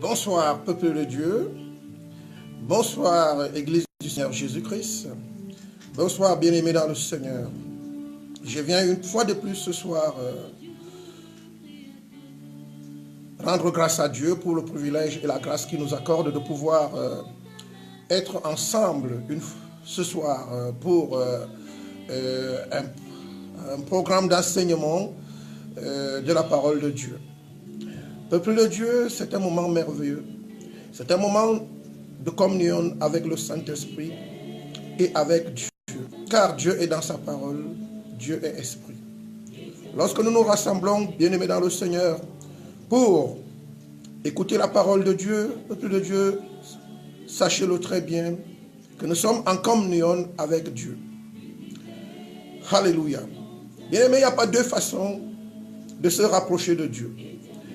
Bonsoir, peuple de Dieu. Bonsoir, Église du Seigneur Jésus-Christ. Bonsoir, bien-aimés dans le Seigneur. Je viens une fois de plus ce soir rendre grâce à Dieu pour le privilège et la grâce qu'il nous accorde de pouvoir être ensemble ce soir pour un programme d'enseignement de la parole de Dieu. Peuple de Dieu, c'est un moment merveilleux. C'est un moment de communion avec le Saint-Esprit et avec Dieu. Car Dieu est dans sa parole, Dieu est esprit. Lorsque nous nous rassemblons, bien-aimés dans le Seigneur, pour écouter la parole de Dieu, peuple de Dieu, sachez-le très bien, que nous sommes en communion avec Dieu. Alléluia. Bien-aimés, il n'y a pas deux façons de se rapprocher de Dieu.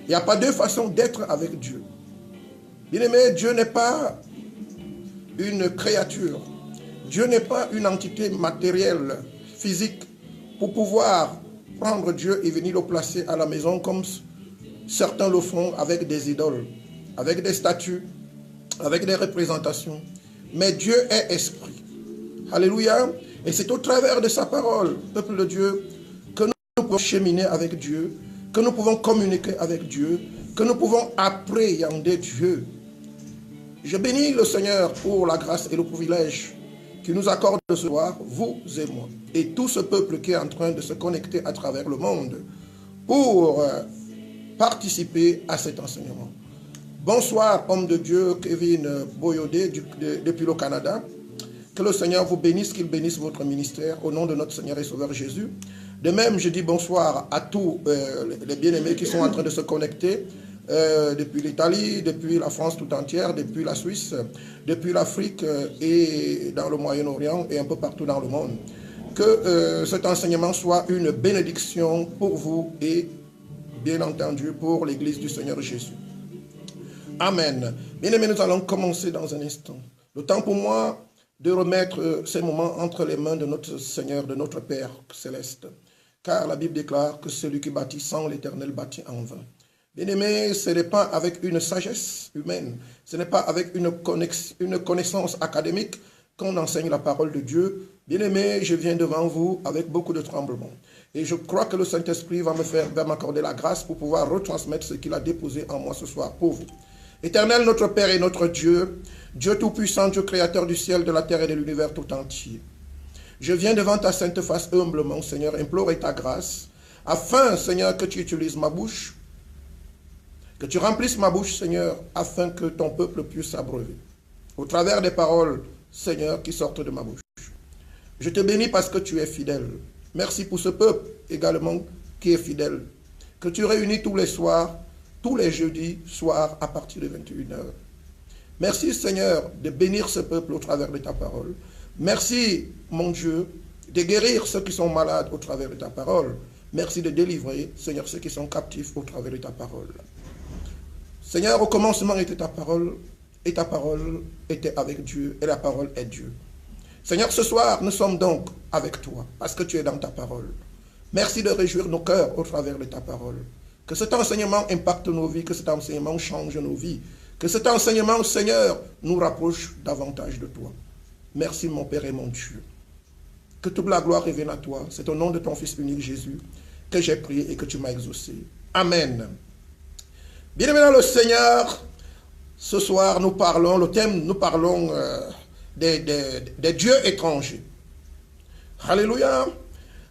Il n'y a pas deux façons d'être avec Dieu. Bien-aimé, Dieu n'est pas une créature. Dieu n'est pas une entité matérielle, physique, pour pouvoir prendre Dieu et venir le placer à la maison comme certains le font avec des idoles, avec des statues, avec des représentations. Mais Dieu est esprit. Alléluia. Et c'est au travers de sa parole, peuple de Dieu, que nous pouvons cheminer avec Dieu, que nous pouvons communiquer avec Dieu, que nous pouvons appréhender Dieu. Je bénis le Seigneur pour la grâce et le privilège qu'il nous accorde ce soir, vous et moi, et tout ce peuple qui est en train de se connecter à travers le monde pour participer à cet enseignement. Bonsoir, homme de Dieu, Kevin Boyodé, depuis le Canada. Que le Seigneur vous bénisse, qu'il bénisse votre ministère, au nom de notre Seigneur et Sauveur Jésus. De même, je dis bonsoir à tous les bien-aimés qui sont en train de se connecter depuis l'Italie, depuis la France tout entière, depuis la Suisse, depuis l'Afrique et dans le Moyen-Orient et un peu partout dans le monde. Que cet enseignement soit une bénédiction pour vous et bien entendu pour l'Église du Seigneur Jésus. Amen. Bien-aimés, nous allons commencer dans un instant. Le temps pour moi de remettre ces moments entre les mains de notre Seigneur, de notre Père céleste. Car la Bible déclare que celui qui bâtit sans l'Éternel bâtit en vain. Bien-aimé, ce n'est pas avec une sagesse humaine, ce n'est pas avec une connaissance académique qu'on enseigne la parole de Dieu. Bien-aimé, je viens devant vous avec beaucoup de tremblement. Et je crois que le Saint-Esprit va m'accorder la grâce pour pouvoir retransmettre ce qu'il a déposé en moi ce soir pour vous. Éternel, notre Père et notre Dieu, Dieu tout-puissant, Dieu créateur du ciel, de la terre et de l'univers tout entier. Je viens devant ta sainte face humblement, Seigneur, implorer ta grâce, afin, Seigneur, que tu utilises ma bouche, que tu remplisses ma bouche, Seigneur, afin que ton peuple puisse s'abreuver. Au travers des paroles, Seigneur, qui sortent de ma bouche. Je te bénis parce que tu es fidèle. Merci pour ce peuple également qui est fidèle, que tu réunis tous les soirs, tous les jeudis soirs à partir de 21h. Merci Seigneur de bénir ce peuple au travers de ta parole. Merci mon Dieu de guérir ceux qui sont malades au travers de ta parole. Merci de délivrer Seigneur ceux qui sont captifs au travers de ta parole. Seigneur, au commencement était ta parole et ta parole était avec Dieu et la parole est Dieu. Seigneur, ce soir nous sommes donc avec toi parce que tu es dans ta parole. Merci de réjouir nos cœurs au travers de ta parole. Que cet enseignement impacte nos vies, que cet enseignement change nos vies. Que cet enseignement, Seigneur, nous rapproche davantage de toi. Merci mon Père et mon Dieu. Que toute la gloire revienne à toi. C'est au nom de ton Fils unique Jésus que j'ai prié et que tu m'as exaucé. Amen. Bien-aimés dans le Seigneur, ce soir nous parlons des dieux étrangers. Alléluia.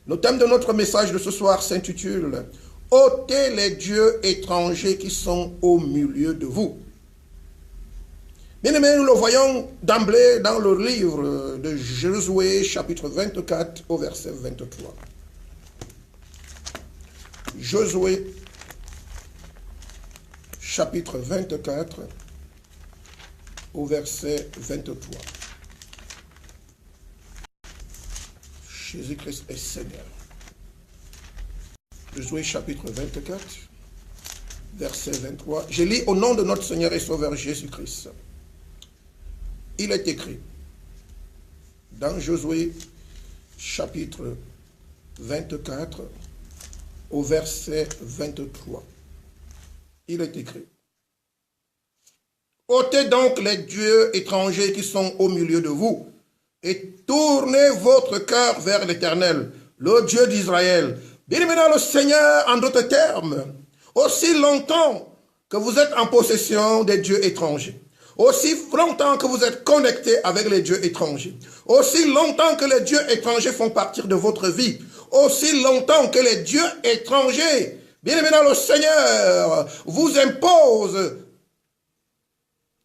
Le thème de notre message de ce soir s'intitule « Ôtez les dieux étrangers qui sont au milieu de vous ». Bien-aimés, nous le voyons d'emblée dans le livre de Josué, chapitre 24, au verset 23. Josué, chapitre 24, au verset 23. Jésus-Christ est Seigneur. Josué chapitre 24, verset 23. Je lis au nom de notre Seigneur et Sauveur Jésus-Christ. Il est écrit dans Josué chapitre 24 au verset 23. Il est écrit: Ôtez donc les dieux étrangers qui sont au milieu de vous et tournez votre cœur vers l'Éternel, le Dieu d'Israël. Bien-aimé dans le Seigneur, en d'autres termes, aussi longtemps que vous êtes en possession des dieux étrangers, aussi longtemps que vous êtes connectés avec les dieux étrangers, aussi longtemps que les dieux étrangers font partie de votre vie, aussi longtemps que les dieux étrangers, bien-aimé dans le Seigneur, vous imposent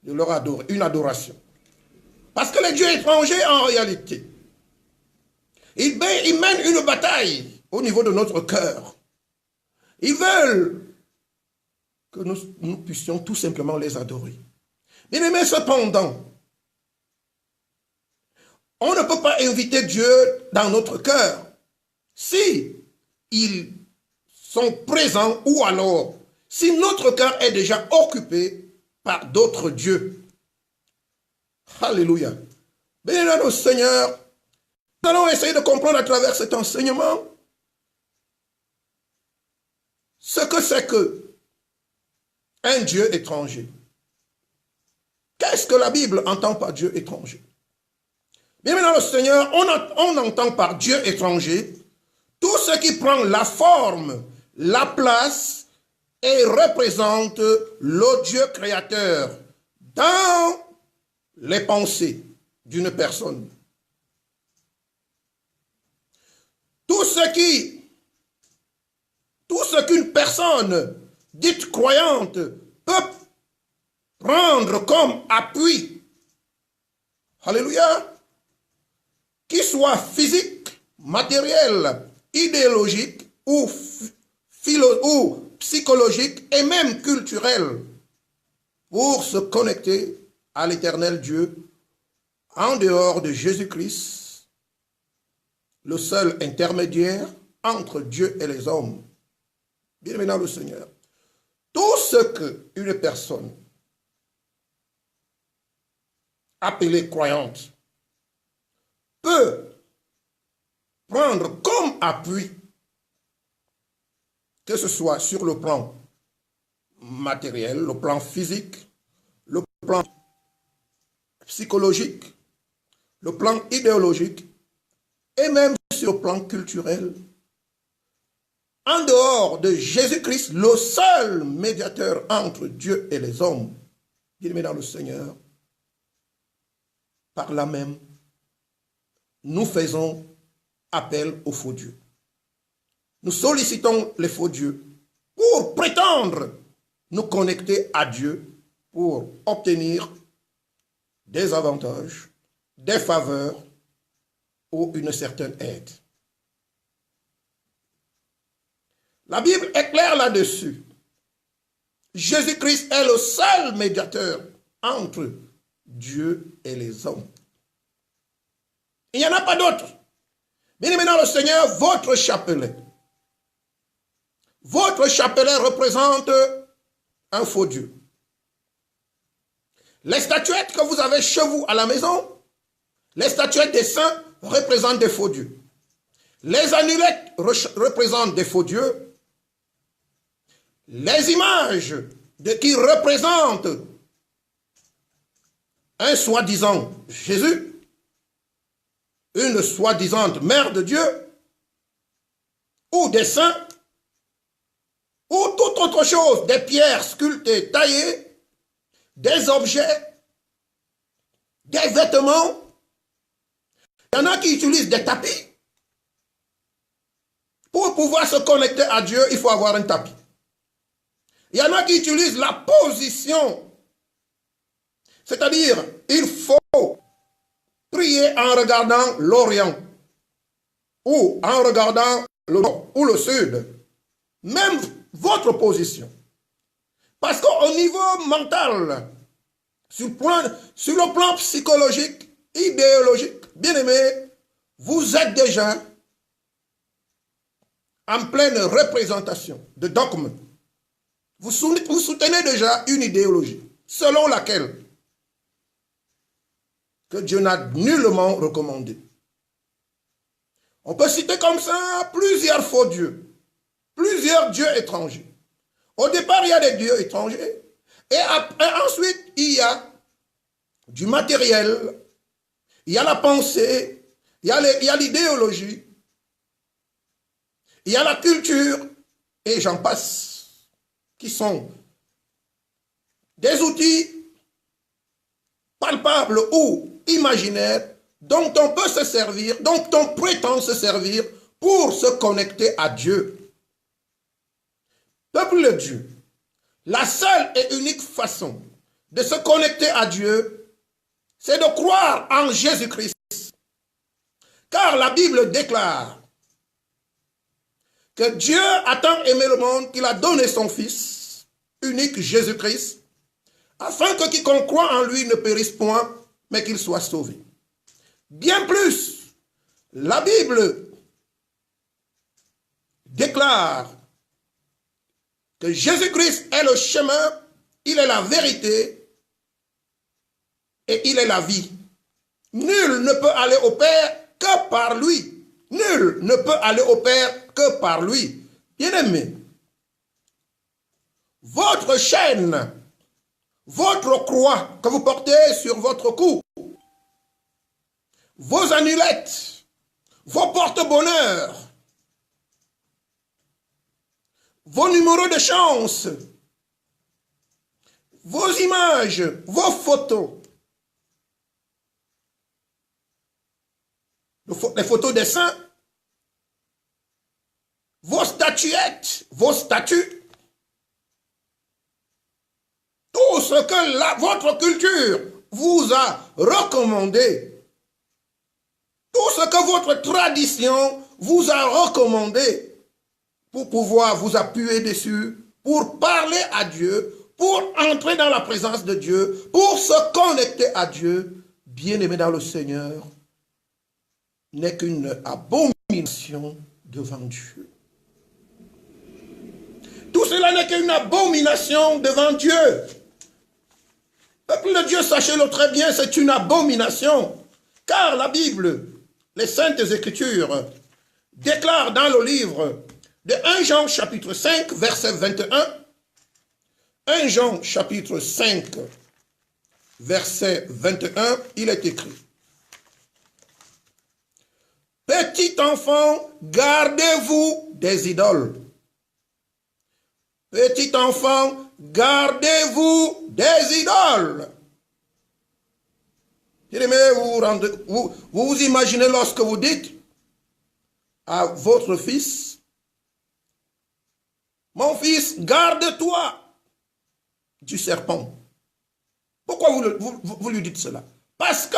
de leur adorer, une adoration. Parce que les dieux étrangers, en réalité, ils mènent une bataille au niveau de notre cœur. Ils veulent que nous puissions tout simplement les adorer. Bien-aimés, cependant, on ne peut pas inviter Dieu dans notre cœur si ils sont présents ou alors si notre cœur est déjà occupé par d'autres dieux. Alléluia. Béni au Seigneur. Nous allons essayer de comprendre à travers cet enseignement ce que c'est que un Dieu étranger. Qu'est-ce que la Bible entend par Dieu étranger? Bien dans le Seigneur, on entend par Dieu étranger tout ce qui prend la forme, la place et représente le Dieu créateur dans les pensées d'une personne. Tout ce qu'une personne dite croyante peut prendre comme appui, alléluia, qu'il soit physique, matériel, idéologique ou psychologique et même culturel, pour se connecter à l'Éternel Dieu en dehors de Jésus-Christ, le seul intermédiaire entre Dieu et les hommes. Bien maintenant le Seigneur. Tout ce qu'une personne appelée croyante peut prendre comme appui, que ce soit sur le plan matériel, le plan physique, le plan psychologique, le plan idéologique et même sur le plan culturel. En dehors de Jésus-Christ, le seul médiateur entre Dieu et les hommes, bien-aimé dans le Seigneur, par là même, nous faisons appel aux faux dieux. Nous sollicitons les faux dieux pour prétendre nous connecter à Dieu pour obtenir des avantages, des faveurs ou une certaine aide. La Bible est claire là-dessus. Jésus-Christ est le seul médiateur entre Dieu et les hommes. Il n'y en a pas d'autre. Bien maintenant le Seigneur, votre chapelet. Votre chapelet représente un faux Dieu. Les statuettes que vous avez chez vous à la maison, les statuettes des saints représentent des faux dieux. Les amulettes représentent des faux dieux. Les images qui représentent un soi-disant Jésus, une soi-disant mère de Dieu, ou des saints, ou toute autre chose, des pierres sculptées, taillées, des objets, des vêtements. Il y en a qui utilisent des tapis. Pour pouvoir se connecter à Dieu, il faut avoir un tapis. Il y en a qui utilisent la position. C'est-à-dire, il faut prier en regardant l'Orient ou en regardant le nord ou le sud. Même votre position. Parce qu'au niveau mental, sur le plan psychologique, idéologique, bien aimé, vous êtes déjà en pleine représentation de dogmes. Vous soutenez déjà une idéologie selon laquelle que Dieu n'a nullement recommandé. On peut citer comme ça plusieurs faux dieux, plusieurs dieux étrangers. Au départ, il y a des dieux étrangers, Et ensuite, il y a du matériel, il y a la pensée, il y a l'idéologie, il y a la culture, et j'en passe, qui sont des outils palpables ou imaginaires dont on peut se servir, dont on prétend se servir pour se connecter à Dieu. Peuple de Dieu, la seule et unique façon de se connecter à Dieu, c'est de croire en Jésus-Christ. Car la Bible déclare que Dieu a tant aimé le monde qu'il a donné son Fils unique, Jésus-Christ, afin que quiconque croit en lui ne périsse point, mais qu'il soit sauvé. Bien plus, la Bible déclare que Jésus-Christ est le chemin, il est la vérité et il est la vie. Nul ne peut aller au Père que par lui. Nul ne peut aller au Père que par lui. Bien-aimés, votre chaîne, votre croix que vous portez sur votre cou, vos amulettes, vos porte-bonheur, vos numéros de chance, vos images, vos photos, les photos des saints, vos statuettes, vos statues, tout ce que votre culture vous a recommandé, tout ce que votre tradition vous a recommandé, pour pouvoir vous appuyer dessus, pour parler à Dieu, pour entrer dans la présence de Dieu, pour se connecter à Dieu, bien-aimé dans le Seigneur, n'est qu'une abomination devant Dieu. Tout cela n'est qu'une abomination devant Dieu. Peuple de Dieu, sachez-le très bien, c'est une abomination. Car la Bible, les Saintes Écritures, déclarent dans le livre de 1 Jean chapitre 5, verset 21, 1 Jean chapitre 5, verset 21, il est écrit: Petit enfant, gardez-vous des idoles. Petit enfant, gardez-vous des idoles. Vous imaginez lorsque vous dites à votre fils: Mon fils, garde-toi du serpent. Pourquoi vous lui dites cela? Parce que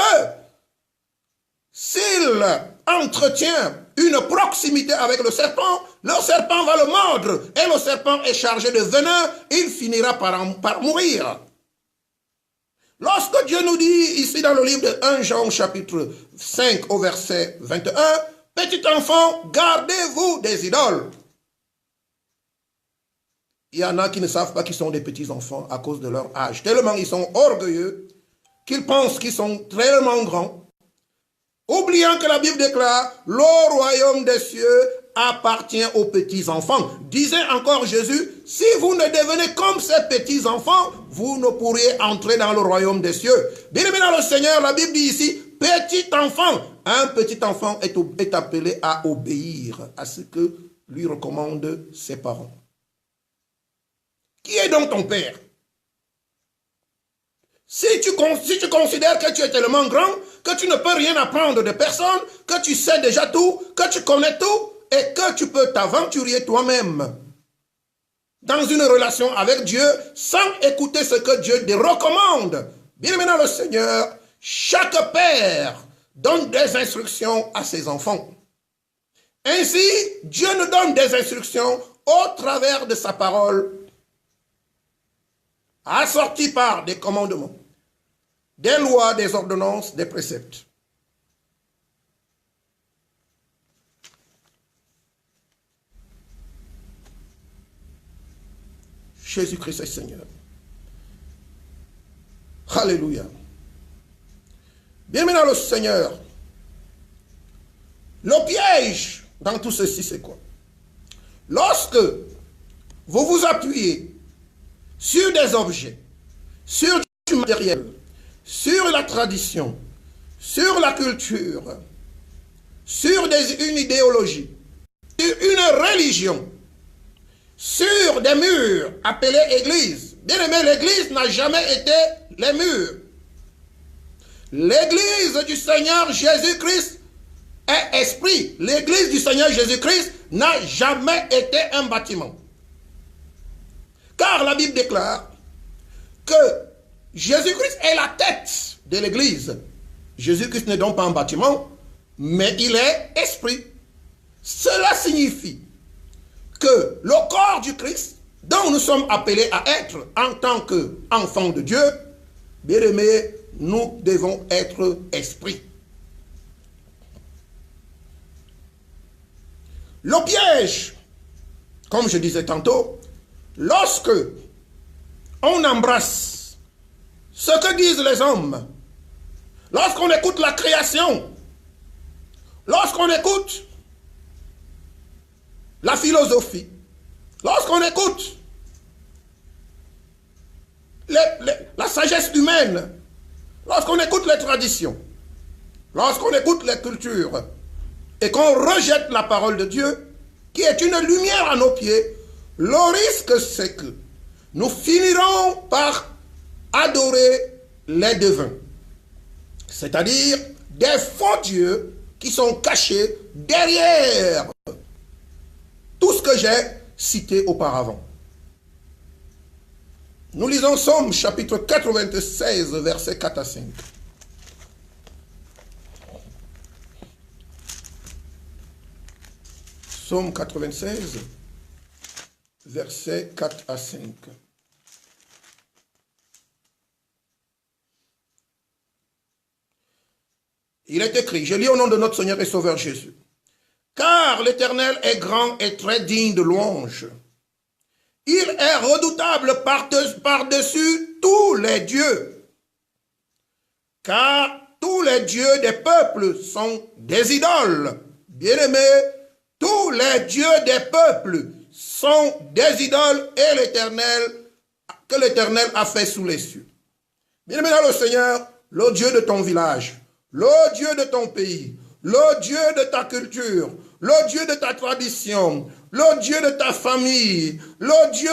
s'il entretient une proximité avec le serpent va le mordre. Et le serpent est chargé de venin, il finira par mourir. Lorsque Dieu nous dit ici dans le livre de 1 Jean chapitre 5 au verset 21, Petit enfant, gardez-vous des idoles. Il y en a qui ne savent pas qu'ils sont des petits enfants à cause de leur âge. Tellement ils sont orgueilleux qu'ils pensent qu'ils sont tellement grands. Oubliant que la Bible déclare, le royaume des cieux appartient aux petits enfants. Disait encore Jésus, si vous ne devenez comme ces petits enfants, vous ne pourriez entrer dans le royaume des cieux. Bien-aimé dans le Seigneur, la Bible dit ici, petit enfant. Un petit enfant est appelé à obéir à ce que lui recommandent ses parents. Qui est donc ton père? Si tu considères que tu es tellement grand, que tu ne peux rien apprendre de personne, que tu sais déjà tout, que tu connais tout, et que tu peux t'aventurer toi-même dans une relation avec Dieu sans écouter ce que Dieu te recommande. Bien aimé dans le Seigneur, chaque père donne des instructions à ses enfants. Ainsi, Dieu nous donne des instructions au travers de sa parole, assorties par des commandements, des lois, des ordonnances, des préceptes. Jésus-Christ est Seigneur. Alléluia. Bien maintenant le Seigneur. Le piège dans tout ceci, c'est quoi? Lorsque vous vous appuyez sur des objets, sur du matériel, sur la tradition, sur la culture, sur une idéologie, sur une religion, sur des murs appelés églises. Bien aimé, l'église n'a jamais été les murs. L'église du Seigneur Jésus-Christ est esprit. L'église du Seigneur Jésus-Christ n'a jamais été un bâtiment. Car la Bible déclare que Jésus-Christ est la tête de l'église. Jésus-Christ n'est donc pas un bâtiment, mais il est esprit. Cela signifie que le corps du Christ, dont nous sommes appelés à être en tant qu'enfants de Dieu, bien aimés, nous devons être esprit. Le piège, comme je disais tantôt, lorsque on embrasse ce que disent les hommes, lorsqu'on écoute la création, lorsqu'on écoute la philosophie, lorsqu'on écoute la sagesse humaine, lorsqu'on écoute les traditions, lorsqu'on écoute les cultures, et qu'on rejette la parole de Dieu, qui est une lumière à nos pieds, le risque c'est que nous finirons par adorer les devins, c'est-à-dire des faux dieux qui sont cachés derrière tout ce que j'ai cité auparavant. Nous lisons Somme chapitre 96, versets 4 à 5. Somme 96, versets 4 à 5. Il est écrit, je lis au nom de notre Seigneur et Sauveur Jésus. Car l'Éternel est grand et très digne de louange. Il est redoutable par-dessus tous les dieux. Car tous les dieux des peuples sont des idoles. Bien-aimés, tous les dieux des peuples sont des idoles et que l'Éternel a fait sous les cieux. Bien-aimé dans le Seigneur, le Dieu de ton village, le Dieu de ton pays, le Dieu de ta culture, le Dieu de ta tradition, le Dieu de ta famille, le Dieu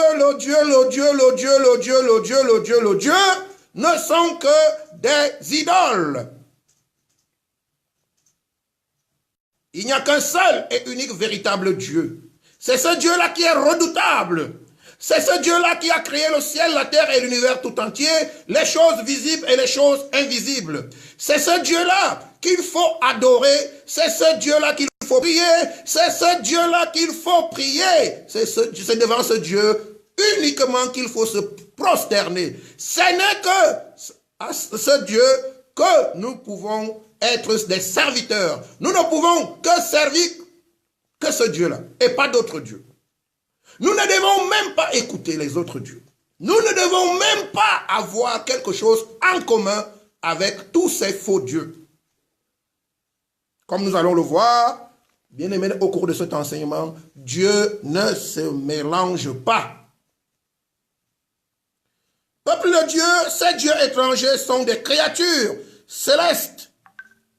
ne sont que des idoles. Il n'y a qu'un seul et unique véritable Dieu. C'est ce Dieu-là qui est redoutable. C'est ce Dieu-là qui a créé le ciel, la terre et l'univers tout entier, les choses visibles et les choses invisibles. C'est ce Dieu-là qu'il faut adorer. C'est ce Dieu-là qu'il faut prier. C'est ce Dieu-là qu'il faut prier. C'est devant ce Dieu uniquement qu'il faut se prosterner. Ce n'est que à ce Dieu que nous pouvons être des serviteurs. Nous ne pouvons que servir que ce Dieu-là et pas d'autres dieux. Nous ne devons même pas écouter les autres dieux. Nous ne devons même pas avoir quelque chose en commun avec tous ces faux dieux. Comme nous allons le voir, bien aimé, au cours de cet enseignement, Dieu ne se mélange pas. Peuple de Dieu, ces dieux étrangers sont des créatures célestes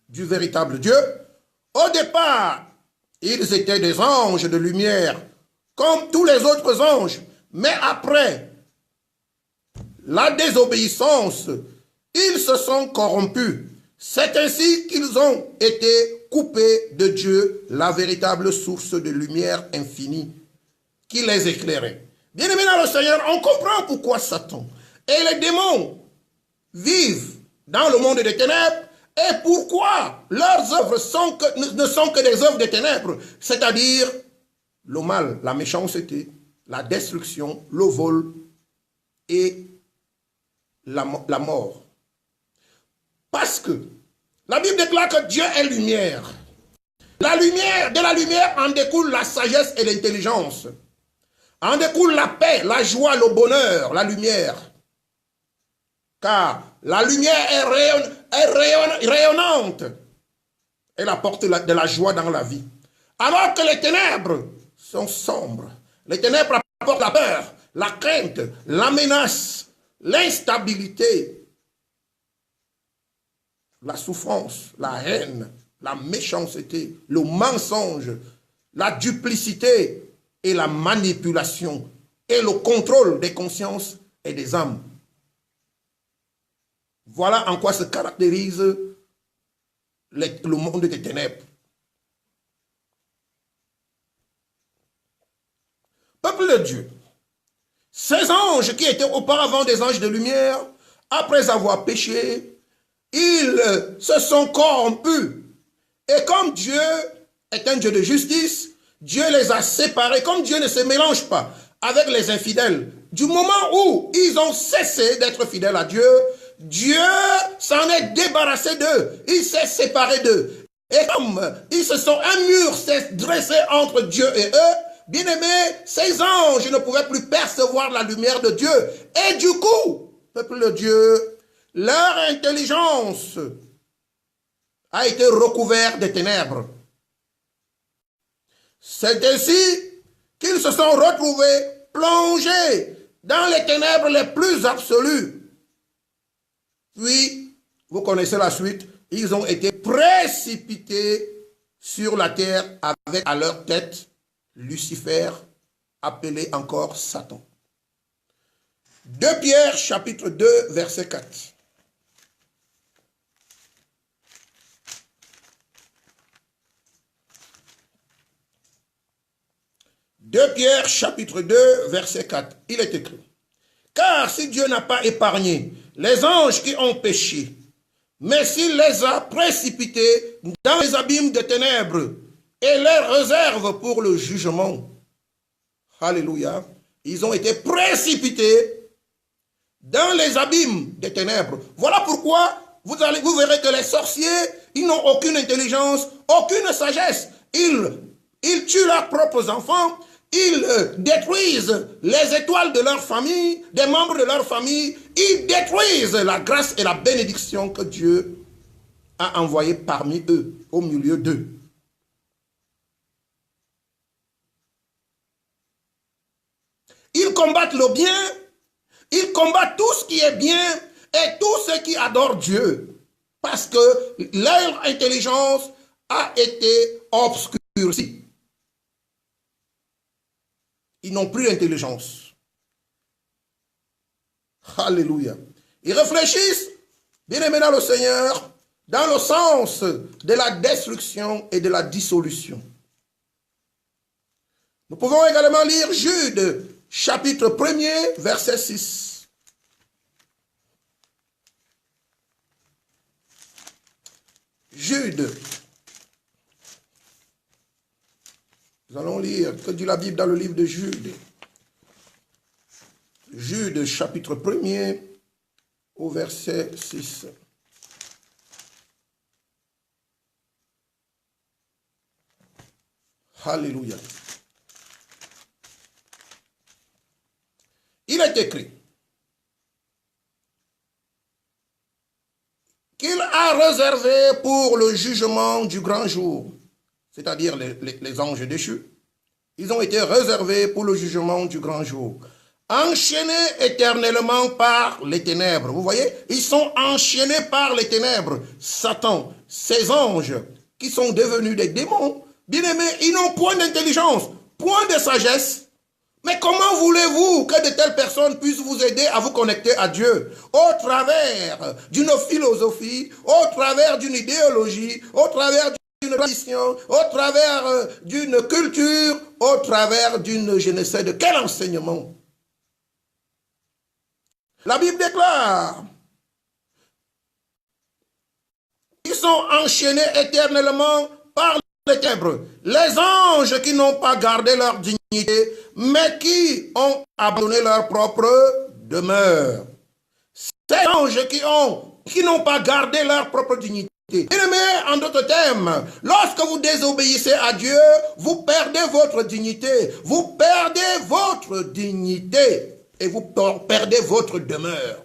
du véritable Dieu. Au départ, ils étaient des anges de lumière, comme tous les autres anges. Mais après la désobéissance, ils se sont corrompus. C'est ainsi qu'ils ont été coupés de Dieu, la véritable source de lumière infinie qui les éclairait. Bien aimé dans le Seigneur, on comprend pourquoi Satan et les démons vivent dans le monde des ténèbres et pourquoi leurs œuvres ne sont que des œuvres des ténèbres, c'est-à-dire le mal, la méchanceté, la destruction, le vol et la mort. Parce que la Bible déclare que Dieu est lumière. De la lumière en découle la sagesse et l'intelligence. En découle la paix, la joie, le bonheur, la lumière. Car la lumière est rayonnante. Elle apporte de la joie dans la vie. Alors que les ténèbres sont sombres. Les ténèbres apportent la peur, la crainte, la menace, l'instabilité, la souffrance, la haine, la méchanceté, le mensonge, la duplicité et la manipulation et le contrôle des consciences et des âmes. Voilà en quoi se caractérise le monde des ténèbres. Peuple de Dieu, ces anges qui étaient auparavant des anges de lumière, après avoir péché, ils se sont corrompus. Et comme Dieu est un Dieu de justice, Dieu les a séparés. Comme Dieu ne se mélange pas avec les infidèles, du moment où ils ont cessé d'être fidèles à Dieu, Dieu s'en est débarrassé d'eux. Il s'est séparé d'eux. Et comme un mur s'est dressé entre Dieu et eux, bien-aimés, ces anges ne pouvaient plus percevoir la lumière de Dieu. Et du coup, peuple de Dieu, leur intelligence a été recouverte de ténèbres. C'est ainsi qu'ils se sont retrouvés plongés dans les ténèbres les plus absolues. Puis, vous connaissez la suite, ils ont été précipités sur la terre avec à leur tête Lucifer, appelé encore Satan. 2 Pierre chapitre 2 verset 4. Deux Pierre chapitre 2 verset 4. Il est écrit: car si Dieu n'a pas épargné les anges qui ont péché, mais s'il les a précipités dans les abîmes des ténèbres et les réserve pour le jugement. Alléluia. Ils ont été précipités dans les abîmes des ténèbres. Voilà pourquoi vous verrez que les sorciers, ils n'ont aucune intelligence, aucune sagesse. Ils tuent leurs propres enfants. Ils détruisent les étoiles de leur famille, des membres de leur famille. Ils détruisent la grâce et la bénédiction que Dieu a envoyée parmi eux, au milieu d'eux. Ils combattent le bien, ils combattent tout ce qui est bien et tout ce qui adore Dieu. Parce que leur intelligence a été obscurcie. Ils n'ont plus d'intelligence. Alléluia. Ils réfléchissent, bien aimés dans le Seigneur, dans le sens de la destruction et de la dissolution. Nous pouvons également lire Jude, chapitre 1er, verset 6. Jude. Nous allons lire, que dit la Bible dans le livre de Jude. Jude, chapitre 1er, au verset 6. Alléluia. Il est écrit qu'il a réservé pour le jugement du grand jour, c'est-à-dire les anges déchus, ils ont été réservés pour le jugement du grand jour, enchaînés éternellement par les ténèbres. Vous voyez, ils sont enchaînés par les ténèbres. Satan, ces anges qui sont devenus des démons, bien-aimés, ils n'ont point d'intelligence, point de sagesse. Mais comment voulez-vous que de telles personnes puissent vous aider à vous connecter à Dieu au travers d'une philosophie, au travers d'une idéologie, au travers d'une tradition, au travers d'une culture, au travers d'une je ne sais de quel enseignement? La Bible déclare, ils sont enchaînés éternellement par les ténèbres. Les anges qui n'ont pas gardé leur dignité, mais qui ont abandonné leur propre demeure. Ces anges qui n'ont pas gardé leur propre dignité. Bien-aimés, en d'autres termes, lorsque vous désobéissez à Dieu, vous perdez votre dignité. Vous perdez votre dignité et vous perdez votre demeure.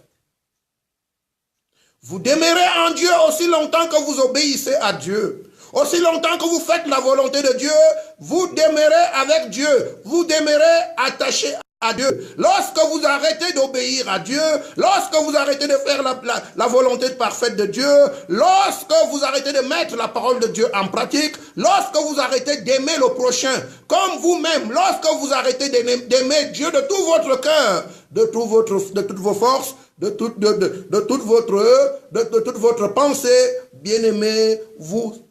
Vous demeurez en Dieu aussi longtemps que vous obéissez à Dieu. Aussi longtemps que vous faites la volonté de Dieu, vous demeurez avec Dieu. Vous demeurez attaché à Dieu, lorsque vous arrêtez d'obéir à Dieu, lorsque vous arrêtez de faire la volonté parfaite de Dieu, lorsque vous arrêtez de mettre la parole de Dieu en pratique, lorsque vous arrêtez d'aimer le prochain comme vous-même, lorsque vous arrêtez d'aimer Dieu de tout votre cœur, de toutes vos forces, de toute votre pensée, bien-aimé, vous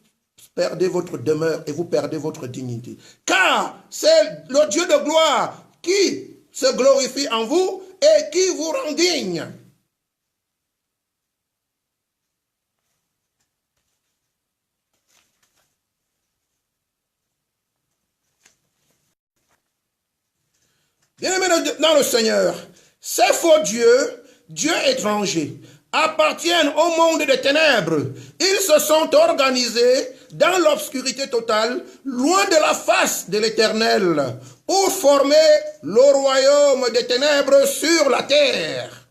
perdez votre demeure et vous perdez votre dignité. Car c'est le Dieu de gloire qui se glorifie en vous et qui vous rend digne. Bien-aimés dans le Seigneur, ces faux dieux, dieux étrangers, appartiennent au monde des ténèbres. Ils se sont organisés dans l'obscurité totale, loin de la face de l'Éternel, pour former le royaume des ténèbres sur la terre.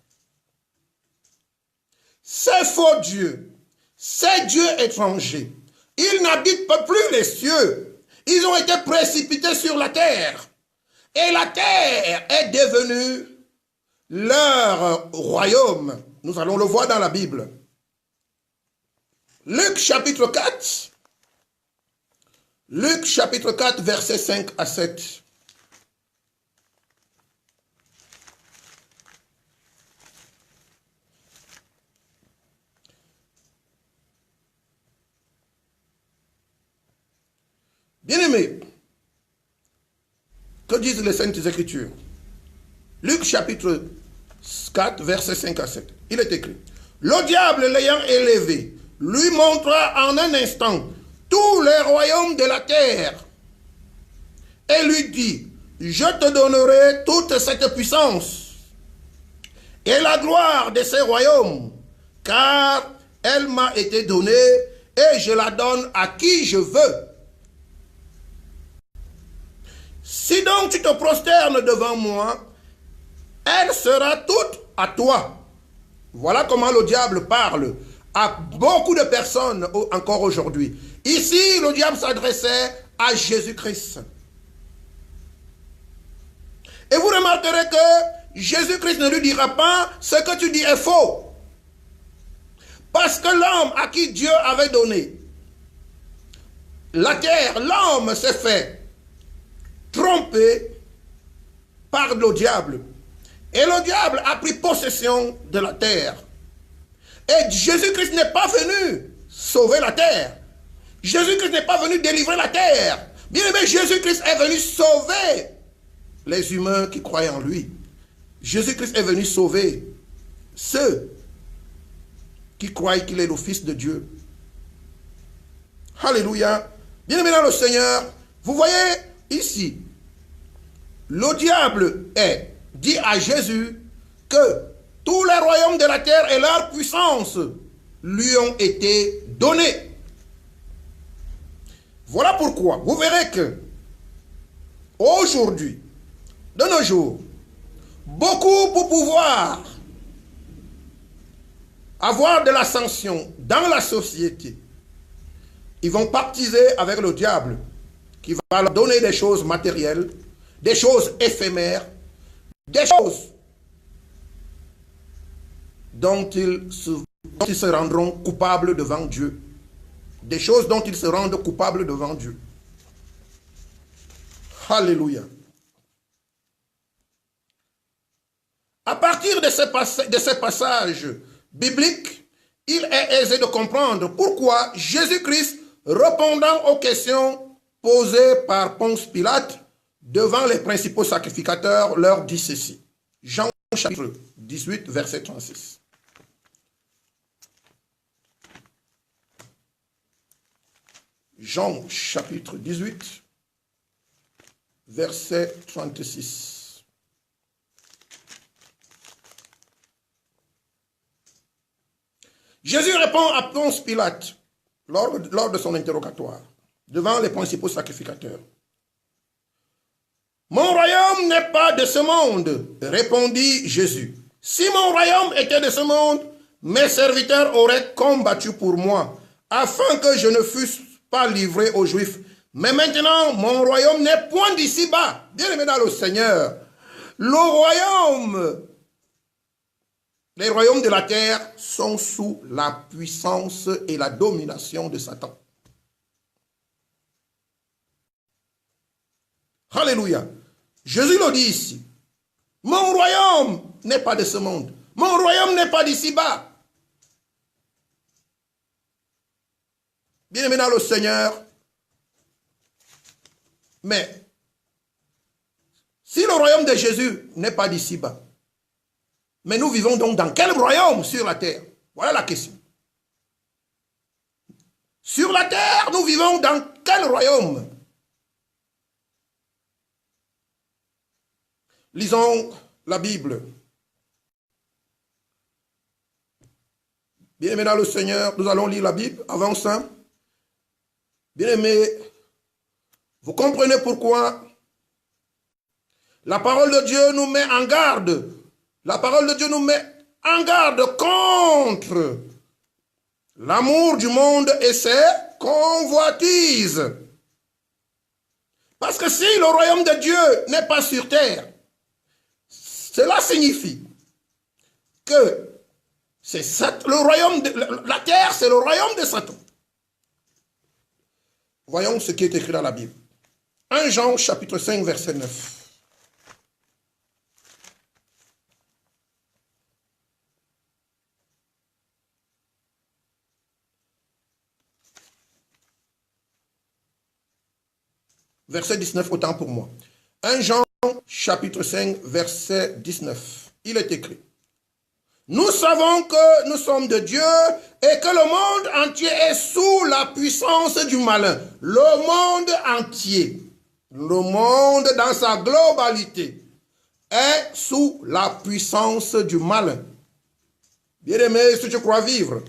Ces faux dieux, ces dieux étrangers, ils n'habitent pas plus les cieux. Ils ont été précipités sur la terre. Et la terre est devenue leur royaume. Nous allons le voir dans la Bible. Luc chapitre 4. Luc chapitre 4, versets 5 à 7. Bien-aimés, que disent les Saintes Écritures? Luc chapitre 4, versets 5 à 7. Il est écrit: le diable l'ayant élevé, lui montra en un instant tous les royaumes de la terre et lui dit: je te donnerai toute cette puissance et la gloire de ces royaumes, car elle m'a été donnée et je la donne à qui je veux. Si donc tu te prosternes devant moi, elle sera toute à toi. Voilà comment le diable parle à beaucoup de personnes encore aujourd'hui. Ici, le diable s'adressait à Jésus-Christ. Et vous remarquerez que Jésus-Christ ne lui dira pas: ce que tu dis est faux. Parce que l'homme à qui Dieu avait donné la terre, l'homme s'est fait tromper par le diable. Et le diable a pris possession de la terre. Et Jésus-Christ n'est pas venu sauver la terre. Jésus-Christ n'est pas venu délivrer la terre. Bien aimé, Jésus-Christ est venu sauver les humains qui croient en lui. Jésus-Christ est venu sauver ceux qui croient qu'il est le Fils de Dieu. Alléluia. Bien aimé dans le Seigneur, vous voyez ici, le diable dit à Jésus que tous les royaumes de la terre et leur puissance lui ont été donnés. Voilà pourquoi vous verrez que aujourd'hui, de nos jours, beaucoup pour pouvoir avoir de l'ascension dans la société, ils vont pactiser avec le diable qui va leur donner des choses matérielles, des choses éphémères, des choses dont ils se rendront coupables devant Dieu. Des choses dont ils se rendent coupables devant Dieu. Alléluia. À partir de ces passages bibliques, il est aisé de comprendre pourquoi Jésus-Christ, répondant aux questions posées par Ponce Pilate devant les principaux sacrificateurs, leur dit ceci. Jean chapitre 18, verset 36. Jean chapitre 18, verset 36. Jésus répond à Ponce Pilate lors de son interrogatoire devant les principaux sacrificateurs. « Mon royaume n'est pas de ce monde, répondit Jésus. Si mon royaume était de ce monde, mes serviteurs auraient combattu pour moi, afin que je ne fusse pas livré aux Juifs. Mais maintenant, mon royaume n'est point d'ici-bas. » Bien-aimé dans le Seigneur, le royaume, les royaumes de la terre sont sous la puissance et la domination de Satan. Alléluia. Jésus le dit ici. Mon royaume n'est pas de ce monde. Mon royaume n'est pas d'ici-bas. Bien-aimé dans le Seigneur, mais si le royaume de Jésus n'est pas d'ici-bas, mais nous vivons donc dans quel royaume sur la terre? Voilà la question. Sur la terre, nous vivons dans quel royaume? Lisons la Bible. Bien-aimé dans le Seigneur, nous allons lire la Bible avant ça. Bien-aimé, vous comprenez pourquoi la parole de Dieu nous met en garde. La parole de Dieu nous met en garde contre l'amour du monde et ses convoitises. Parce que si le royaume de Dieu n'est pas sur terre, cela signifie que c'est le royaume de la terre, c'est le royaume de Satan. Voyons ce qui est écrit dans la Bible. 1 Jean chapitre 5 verset 9. Verset 19, autant pour moi. 1 Jean chapitre 5 verset 19. Il est écrit. Nous savons que nous sommes de Dieu et que le monde entier est sous la puissance du malin. Le monde entier, le monde dans sa globalité est sous la puissance du malin. Bien-aimé, si tu crois vivre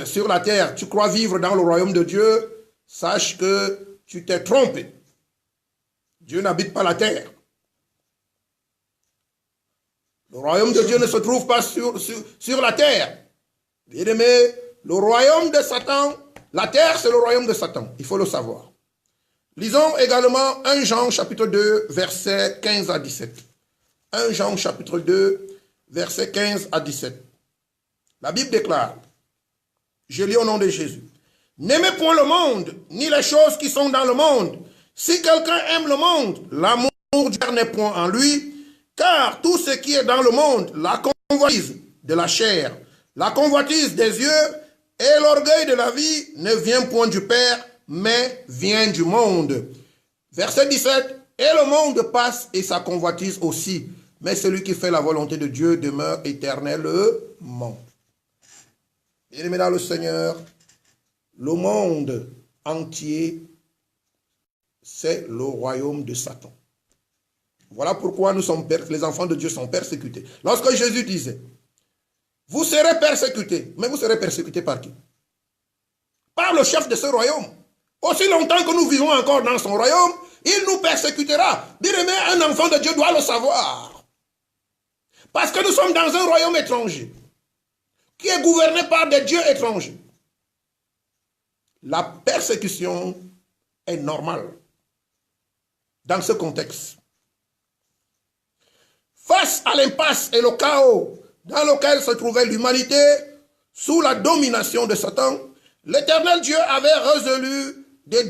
sur la terre, tu crois vivre dans le royaume de Dieu, sache que tu t'es trompé. Dieu n'habite pas la terre. Le royaume de Dieu ne se trouve pas sur la terre. Bien-aimé, le royaume de Satan, la terre c'est le royaume de Satan. Il faut le savoir. Lisons également 1 Jean chapitre 2, versets 15 à 17. 1 Jean chapitre 2, versets 15 à 17. La Bible déclare, je lis au nom de Jésus. N'aimez point le monde, ni les choses qui sont dans le monde. Si quelqu'un aime le monde, l'amour du Père n'est point en lui. Car tout ce qui est dans le monde, la convoitise de la chair, la convoitise des yeux et l'orgueil de la vie ne vient point du Père, mais vient du monde. Verset 17, et le monde passe et sa convoitise aussi, mais celui qui fait la volonté de Dieu demeure éternellement. Bien-aimé dans le Seigneur, le monde entier, c'est le royaume de Satan. Voilà pourquoi les enfants de Dieu sont persécutés. Lorsque Jésus disait, vous serez persécutés, mais vous serez persécutés par qui? Par le chef de ce royaume. Aussi longtemps que nous vivons encore dans son royaume, il nous persécutera. Bien-aimé, un enfant de Dieu doit le savoir. Parce que nous sommes dans un royaume étranger, qui est gouverné par des dieux étrangers. La persécution est normale dans ce contexte. Face à l'impasse et le chaos dans lequel se trouvait l'humanité, sous la domination de Satan, l'Éternel Dieu avait résolu de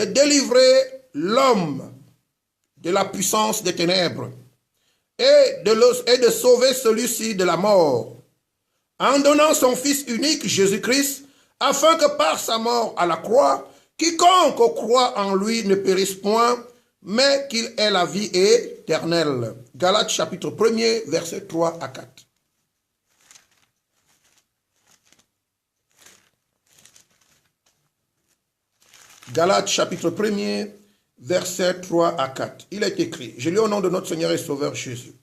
délivrer l'homme de la puissance des ténèbres et de sauver celui-ci de la mort, en donnant son Fils unique, Jésus-Christ, afin que par sa mort à la croix, quiconque croit en lui ne périsse point, mais qu'il ait la vie éternelle. Galates chapitre 1er, versets 3 à 4. Galates chapitre 1er, versets 3 à 4. Il est écrit, je lis au nom de notre Seigneur et Sauveur Jésus.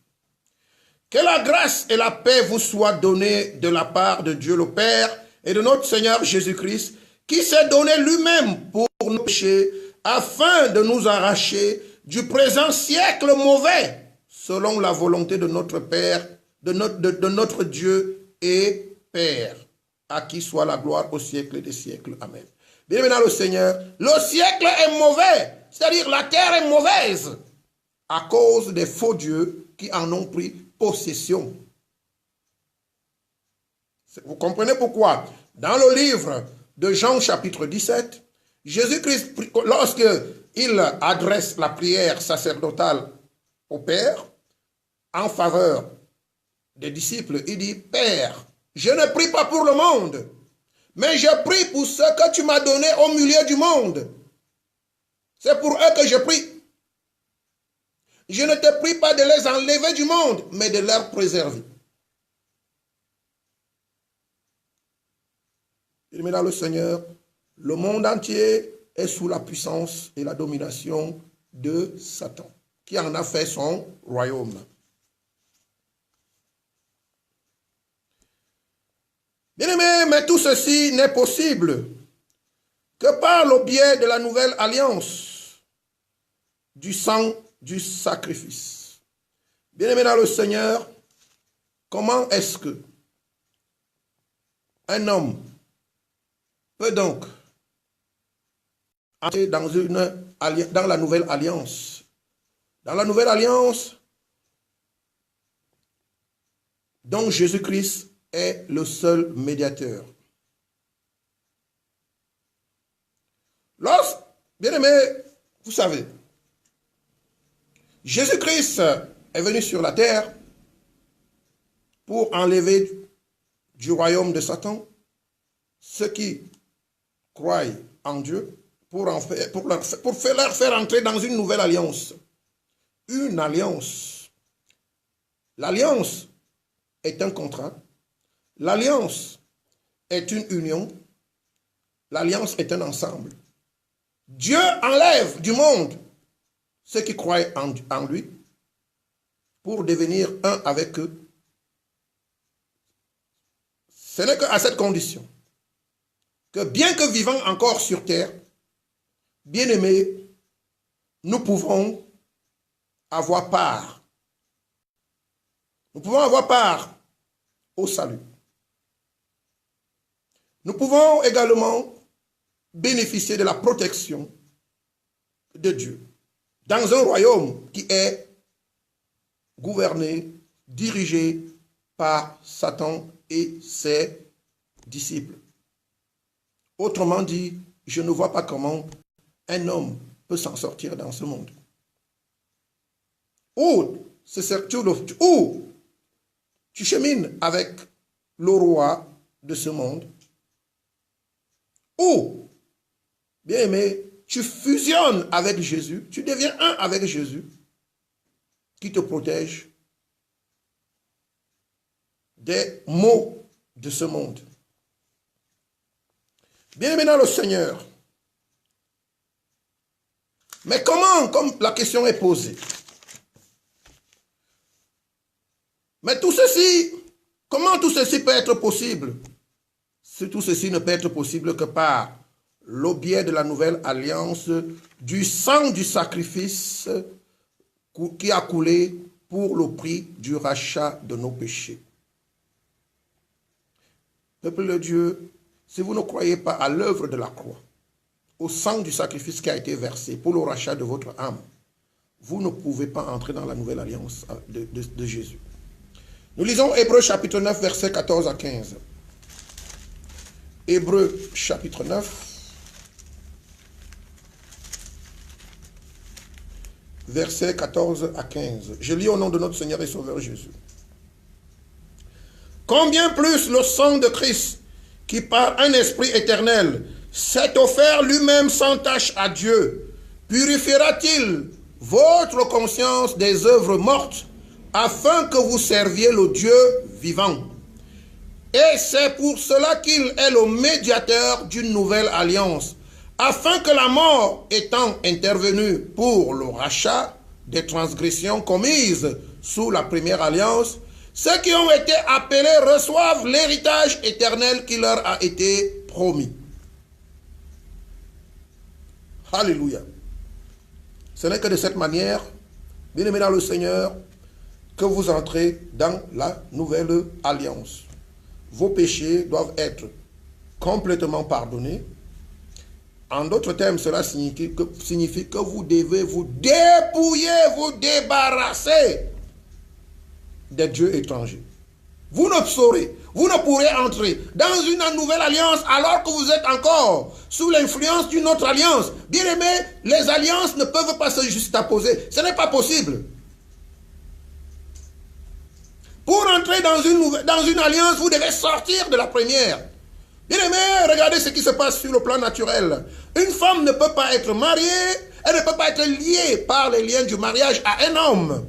Que la grâce et la paix vous soient données de la part de Dieu le Père et de notre Seigneur Jésus-Christ, qui s'est donné lui-même pour nos péchés, afin de nous arracher du présent siècle mauvais, selon la volonté de notre Père, de notre Dieu et Père, à qui soit la gloire au siècle des siècles. Amen. Bien maintenant le Seigneur, le siècle est mauvais, c'est-à-dire la terre est mauvaise à cause des faux dieux qui en ont pris possession. Vous comprenez pourquoi? Dans le livre de Jean chapitre 17, Jésus-Christ, lorsqu'il adresse la prière sacerdotale au Père en faveur des disciples, il dit, Père, je ne prie pas pour le monde, mais je prie pour ceux que tu m'as donnés au milieu du monde. C'est pour eux que je prie. Je ne te prie pas de les enlever du monde, mais de les préserver. Il met dans le Seigneur, le monde entier est sous la puissance et la domination de Satan, qui en a fait son royaume. Bien-aimés, mais tout ceci n'est possible que par le biais de la nouvelle alliance, du sang du sacrifice. Bien-aimés dans le Seigneur, comment est-ce que un homme peut donc entrer dans la nouvelle alliance? Dans la nouvelle alliance dont Jésus-Christ est le seul médiateur. Bien-aimés, vous savez, Jésus-Christ est venu sur la terre pour enlever du royaume de Satan ceux qui croient en Dieu, pour leur faire entrer dans une nouvelle alliance. Une alliance. L'alliance est un contrat. L'alliance est une union. L'alliance est un ensemble. Dieu enlève du monde ceux qui croient en lui pour devenir un avec eux. Ce n'est qu'à cette condition que bien que vivant encore sur terre, bien-aimés, nous pouvons avoir part. Nous pouvons avoir part au salut. Nous pouvons également bénéficier de la protection de Dieu dans un royaume qui est gouverné, dirigé par Satan et ses disciples. Autrement dit, je ne vois pas comment un homme peut s'en sortir dans ce monde. Ou tu chemines avec le roi de ce monde, ou, bien aimé, tu fusionnes avec Jésus, tu deviens un avec Jésus, qui te protège des maux de ce monde. Bien aimé dans le Seigneur. Mais comment, comme la question est posée, mais tout ceci, comment tout ceci peut être possible? Tout ceci ne peut être possible que par le biais de la nouvelle alliance, du sang du sacrifice qui a coulé pour le prix du rachat de nos péchés. Peuple de Dieu, si vous ne croyez pas à l'œuvre de la croix, au sang du sacrifice qui a été versé pour le rachat de votre âme, vous ne pouvez pas entrer dans la nouvelle alliance de Jésus. Nous lisons Hébreux chapitre 9, versets 14 à 15. Hébreux chapitre 9, versets 14 à 15. Je lis au nom de notre Seigneur et Sauveur Jésus. Combien plus le sang de Christ, qui par un esprit éternel s'est offert lui-même sans tache à Dieu, purifiera-t-il votre conscience des œuvres mortes, afin que vous serviez le Dieu vivant. Et c'est pour cela qu'il est le médiateur d'une nouvelle alliance, afin que la mort étant intervenue pour le rachat des transgressions commises sous la première alliance, ceux qui ont été appelés reçoivent l'héritage éternel qui leur a été promis. Alléluia. Ce n'est que de cette manière, bien-aimés dans le Seigneur, que vous entrez dans la nouvelle alliance. Vos péchés doivent être complètement pardonnés En d'autres termes, cela signifie que vous devez vous dépouiller, vous débarrasser des dieux étrangers. Vous ne saurez, vous ne pourrez entrer dans une nouvelle alliance alors que vous êtes encore sous l'influence d'une autre alliance. Bien aimé, les alliances ne peuvent pas se juxtaposer. Ce n'est pas possible. Pour entrer dans une alliance, vous devez sortir de la première. Bien aimé, regardez ce qui se passe sur le plan naturel. Une femme ne peut pas être mariée, elle ne peut pas être liée par les liens du mariage à un homme.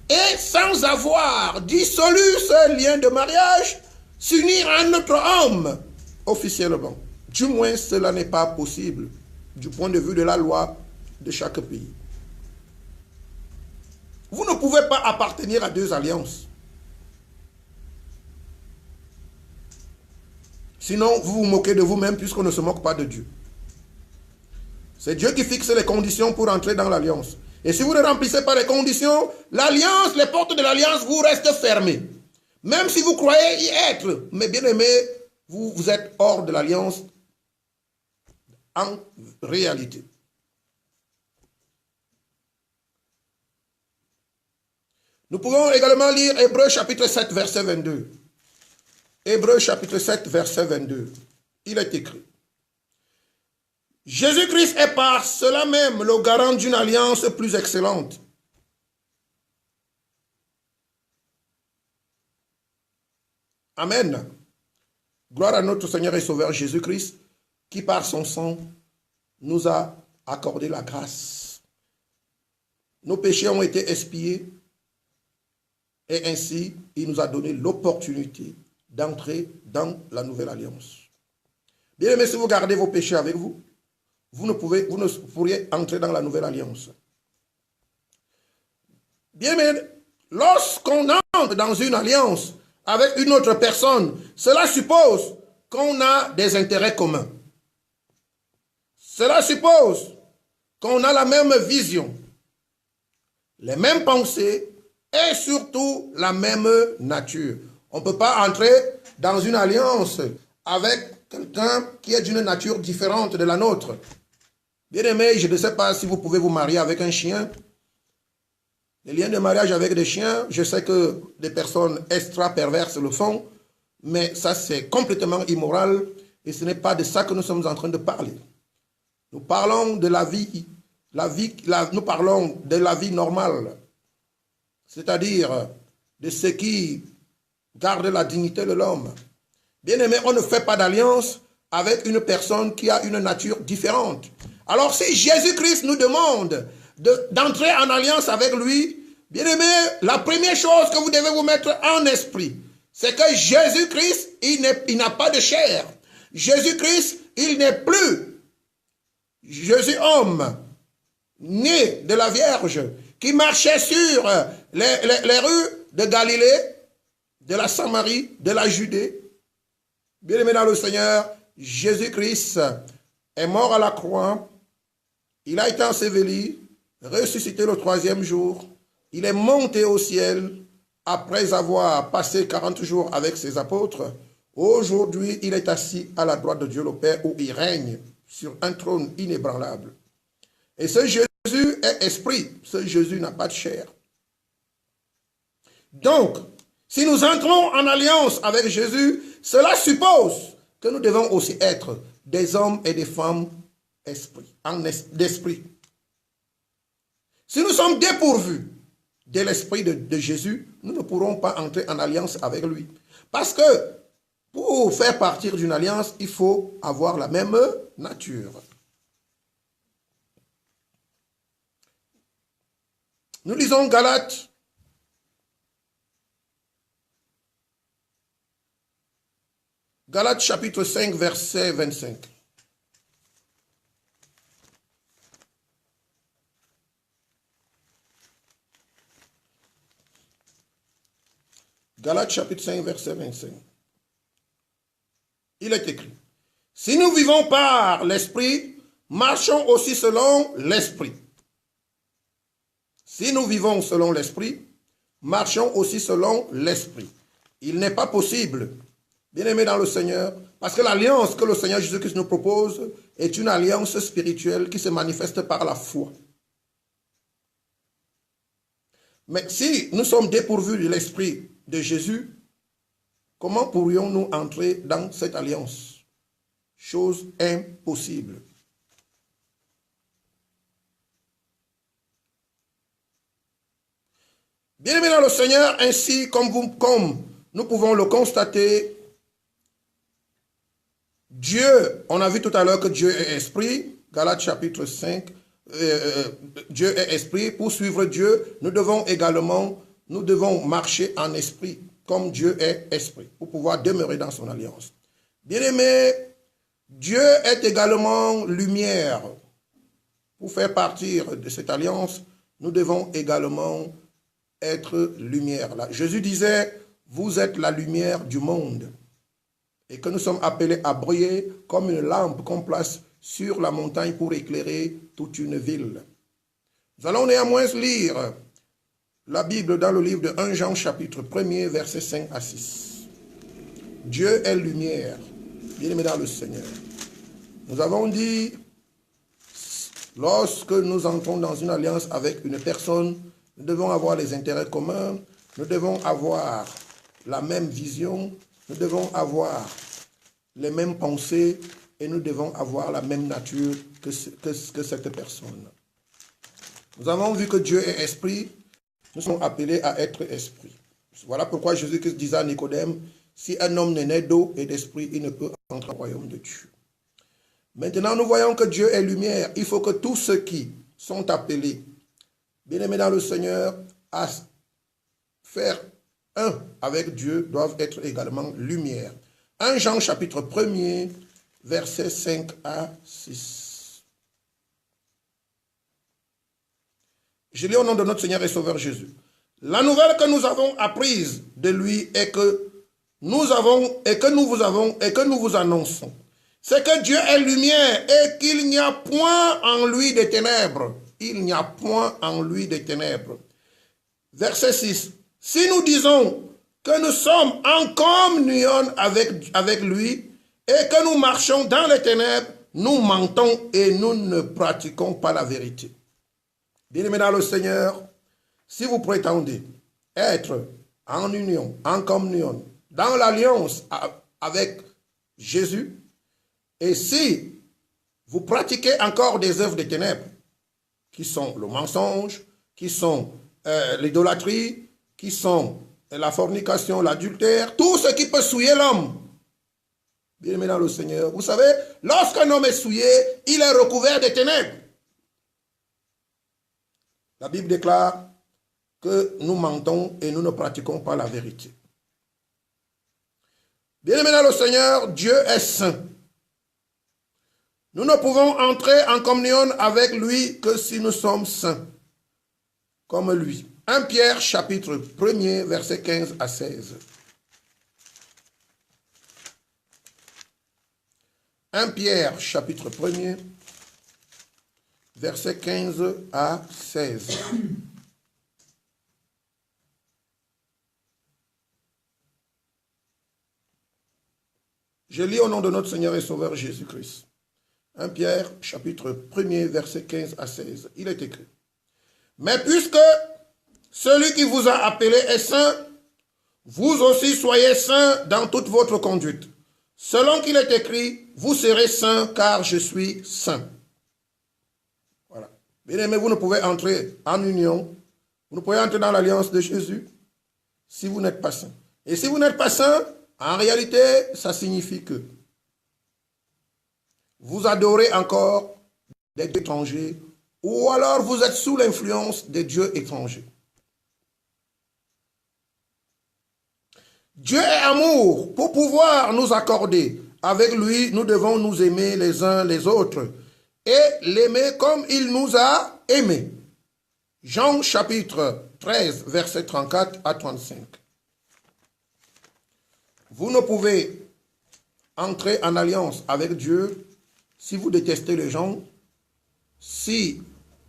Et sans avoir dissolu ce lien de mariage, s'unir à un autre homme officiellement. Du moins, cela n'est pas possible du point de vue de la loi de chaque pays. Vous ne pouvez pas appartenir à deux alliances. Sinon, vous vous moquez de vous-même puisqu'on ne se moque pas de Dieu. C'est Dieu qui fixe les conditions pour entrer dans l'alliance. Et si vous ne remplissez pas les conditions, l'alliance, les portes de l'alliance vous restent fermées. Même si vous croyez y être. Mais bien aimé, vous êtes hors de l'alliance en réalité. Nous pouvons également lire Hébreux chapitre 7, verset 22. Hébreux chapitre 7, verset 22. Il est écrit. Jésus-Christ est par cela même le garant d'une alliance plus excellente. Amen. Gloire à notre Seigneur et Sauveur Jésus-Christ, qui par son sang nous a accordé la grâce. Nos péchés ont été expiés et ainsi il nous a donné l'opportunité d'entrer dans la nouvelle alliance. Bien aimé, si vous gardez vos péchés avec vous, vous ne pourriez entrer dans la nouvelle alliance. Bien aimé, lorsqu'on entre dans une alliance avec une autre personne, cela suppose qu'on a des intérêts communs. Cela suppose qu'on a la même vision, les mêmes pensées et surtout la même nature. On ne peut pas entrer dans une alliance avec quelqu'un qui est d'une nature différente de la nôtre. Bien aimé, je ne sais pas si vous pouvez vous marier avec un chien. Les liens de mariage avec des chiens, je sais que des personnes extra-perverses le font, mais ça c'est complètement immoral et ce n'est pas de ça que nous sommes en train de parler. Nous parlons de la vie, nous parlons de la vie normale, c'est-à-dire de ce qui garde la dignité de l'homme. Bien aimé, on ne fait pas d'alliance avec une personne qui a une nature différente. Alors si Jésus-Christ nous demande d'entrer en alliance avec lui, bien aimé, la première chose que vous devez vous mettre en esprit, c'est que Jésus-Christ, il n'a pas de chair. Jésus-Christ, il n'est plus Jésus homme, né de la Vierge, qui marchait sur les rues de Galilée, de la Samarie, de la Judée. Bien aimé dans le Seigneur, Jésus-Christ est mort à la croix, il a été enseveli, ressuscité le troisième jour, il est monté au ciel après avoir passé 40 jours avec ses apôtres. Aujourd'hui, il est assis à la droite de Dieu le Père où il règne sur un trône inébranlable. Et ce Jésus est esprit, ce Jésus n'a pas de chair. Donc, si nous entrons en alliance avec Jésus, cela suppose que nous devons aussi être des hommes et des femmes d'esprit. Si nous sommes dépourvus de l'esprit de Jésus, nous ne pourrons pas entrer en alliance avec lui. Parce que pour faire partir d'une alliance, il faut avoir la même nature. Nous lisons Galates. Galates chapitre 5, verset 25. Galates chapitre 5, verset 25. Il est écrit, « Si nous vivons par l'Esprit, marchons aussi selon l'Esprit. » Si nous vivons selon l'Esprit, marchons aussi selon l'Esprit. Il n'est pas possible, bien-aimés dans le Seigneur, Parce que l'alliance que le Seigneur Jésus-Christ nous propose est une alliance spirituelle qui se manifeste par la foi. Mais si nous sommes dépourvus de l'Esprit de Jésus, comment pourrions-nous entrer dans cette alliance? Chose impossible. Bien-aimés dans le Seigneur, ainsi comme nous pouvons le constater, Dieu, on a vu tout à l'heure que Dieu est esprit, Galates chapitre 5, Dieu est esprit. Pour suivre Dieu, nous devons marcher en esprit, comme Dieu est esprit, pour pouvoir demeurer dans son alliance. Bien-aimés, Dieu est également lumière. Pour faire partir de cette alliance, nous devons également être lumière. Là, Jésus disait, vous êtes la lumière du monde. Et que nous sommes appelés à briller comme une lampe qu'on place sur la montagne pour éclairer toute une ville. Nous allons néanmoins lire la Bible dans le livre de 1 Jean chapitre 1er, versets 5 à 6. Dieu est lumière, bien-aimé dans le Seigneur. Nous avons dit, lorsque nous entrons dans une alliance avec une personne, nous devons avoir les intérêts communs, nous devons avoir la même vision, nous devons avoir les mêmes pensées et nous devons avoir la même nature que cette personne. Nous avons vu que Dieu est esprit, nous sommes appelés à être esprit. Voilà pourquoi Jésus-Christ disait à Nicodème, si un homme n'est né d'eau et d'esprit, il ne peut entrer au royaume de Dieu. Maintenant, nous voyons que Dieu est lumière. Il faut que tous ceux qui sont appelés, bien-aimés dans le Seigneur, à faire un avec Dieu, doivent être également lumière. 1 Jean chapitre 1er, versets 5 à 6. Je lis au nom de notre Seigneur et Sauveur Jésus. La nouvelle que nous avons apprise de lui est que nous vous annonçons, c'est que Dieu est lumière et qu'il n'y a point en lui de ténèbres. Il n'y a point en lui de ténèbres. Verset 6. Si nous disons que nous sommes en communion avec lui et que nous marchons dans les ténèbres, nous mentons et nous ne pratiquons pas la vérité. Bien-aimés dans le Seigneur, si vous prétendez être en union, en communion, dans l'alliance avec Jésus, et si vous pratiquez encore des œuvres des ténèbres, qui sont le mensonge, qui sont l'idolâtrie, qui sont la fornication, l'adultère, tout ce qui peut souiller l'homme. Bien-aimé dans le Seigneur, vous savez, lorsqu'un homme est souillé, il est recouvert de ténèbres. La Bible déclare que nous mentons et nous ne pratiquons pas la vérité. Bien-aimé dans le Seigneur, Dieu est saint. Nous ne pouvons entrer en communion avec lui que si nous sommes saints, comme lui. 1 Pierre, chapitre 1er, versets 15 à 16. 1 Pierre, chapitre 1er, versets 15 à 16. Je lis au nom de notre Seigneur et Sauveur Jésus-Christ. 1 Pierre, chapitre 1er, versets 15 à 16. Il est écrit. Mais puisque celui qui vous a appelé est saint, vous aussi soyez saints dans toute votre conduite. Selon qu'il est écrit, vous serez saints car je suis saint. Voilà. Bien-aimés, vous ne pouvez entrer en union, vous ne pouvez entrer dans l'alliance de Jésus si vous n'êtes pas saint. Et si vous n'êtes pas saint, en réalité, ça signifie que vous adorez encore des dieux étrangers ou alors vous êtes sous l'influence des dieux étrangers. Dieu est amour. Pour pouvoir nous accorder avec lui, nous devons nous aimer les uns les autres et l'aimer comme il nous a aimés. Jean chapitre 13, versets 34 à 35. Vous ne pouvez entrer en alliance avec Dieu si vous détestez les gens, si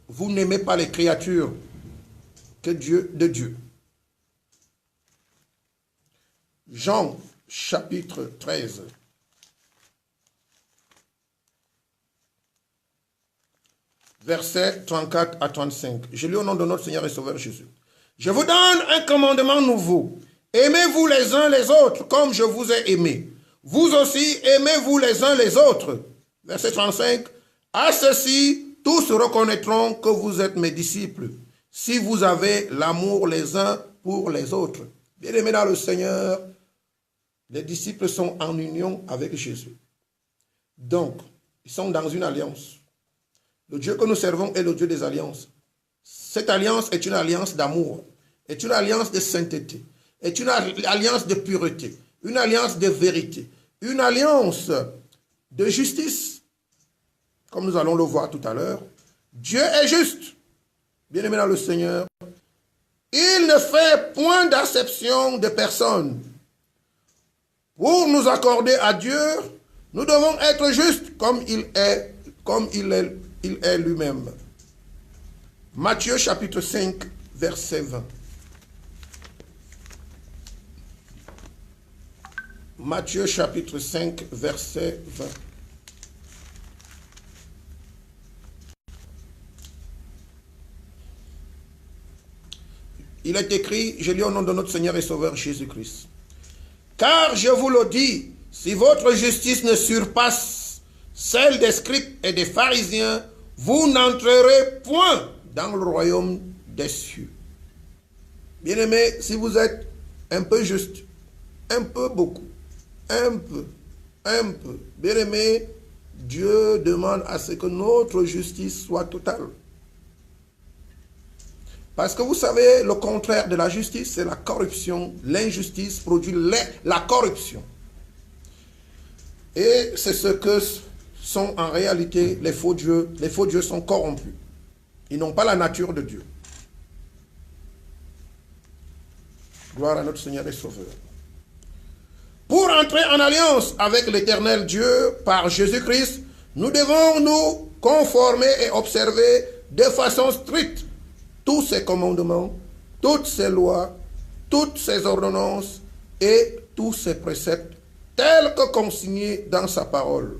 vous n'aimez pas les créatures de Dieu. Jean chapitre 13, versets 34 à 35. Je lis au nom de notre Seigneur et Sauveur Jésus. Je vous donne un commandement nouveau. Aimez-vous les uns les autres comme je vous ai aimé. Vous aussi, aimez-vous les uns les autres. Verset 35. À ceci, tous reconnaîtront que vous êtes mes disciples, si vous avez l'amour les uns pour les autres. Bien-aimés dans le Seigneur, les disciples sont en union avec Jésus. Donc, ils sont dans une alliance. Le Dieu que nous servons est le Dieu des alliances. Cette alliance est une alliance d'amour, est une alliance de sainteté, est une alliance de pureté, une alliance de vérité, une alliance de justice. Comme nous allons le voir tout à l'heure, Dieu est juste. Bien-aimé dans le Seigneur, il ne fait point d'acception de personne. Pour nous accorder à Dieu, nous devons être justes comme il est lui-même. Matthieu chapitre 5, verset 20. Matthieu chapitre 5, verset 20. Il est écrit, je lis au nom de notre Seigneur et Sauveur Jésus-Christ. Car je vous le dis, si votre justice ne surpasse celle des scribes et des pharisiens, vous n'entrerez point dans le royaume des cieux. Bien-aimés, si vous êtes un peu juste, un peu beaucoup, un peu, bien-aimés, Dieu demande à ce que notre justice soit totale. Parce que vous savez, le contraire de la justice, c'est la corruption. L'injustice produit la corruption. Et c'est ce que sont en réalité les faux dieux. Les faux dieux sont corrompus. Ils n'ont pas la nature de Dieu. Gloire à notre Seigneur et Sauveur. Pour entrer en alliance avec l'Éternel Dieu par Jésus-Christ, nous devons nous conformer et observer de façon stricte tous ces commandements, toutes ces lois, toutes ces ordonnances et tous ces préceptes tels que consignés dans sa parole.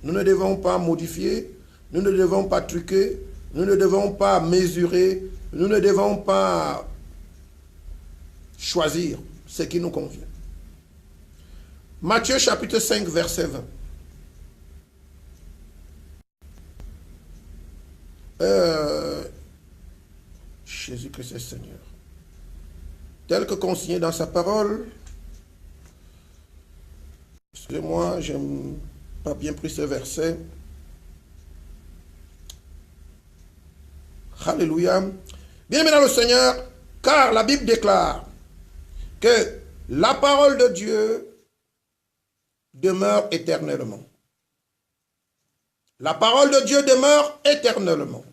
Nous ne devons pas modifier, nous ne devons pas truquer, nous ne devons pas mesurer, nous ne devons pas choisir ce qui nous convient. Matthieu chapitre 5, verset 20. Jésus-Christ est Seigneur. Tel que consigné dans sa parole. Excusez-moi, je n'ai pas bien pris ce verset. Alléluia. Bien-aimé dans le Seigneur, car la Bible déclare que la parole de Dieu demeure éternellement. La parole de Dieu demeure éternellement.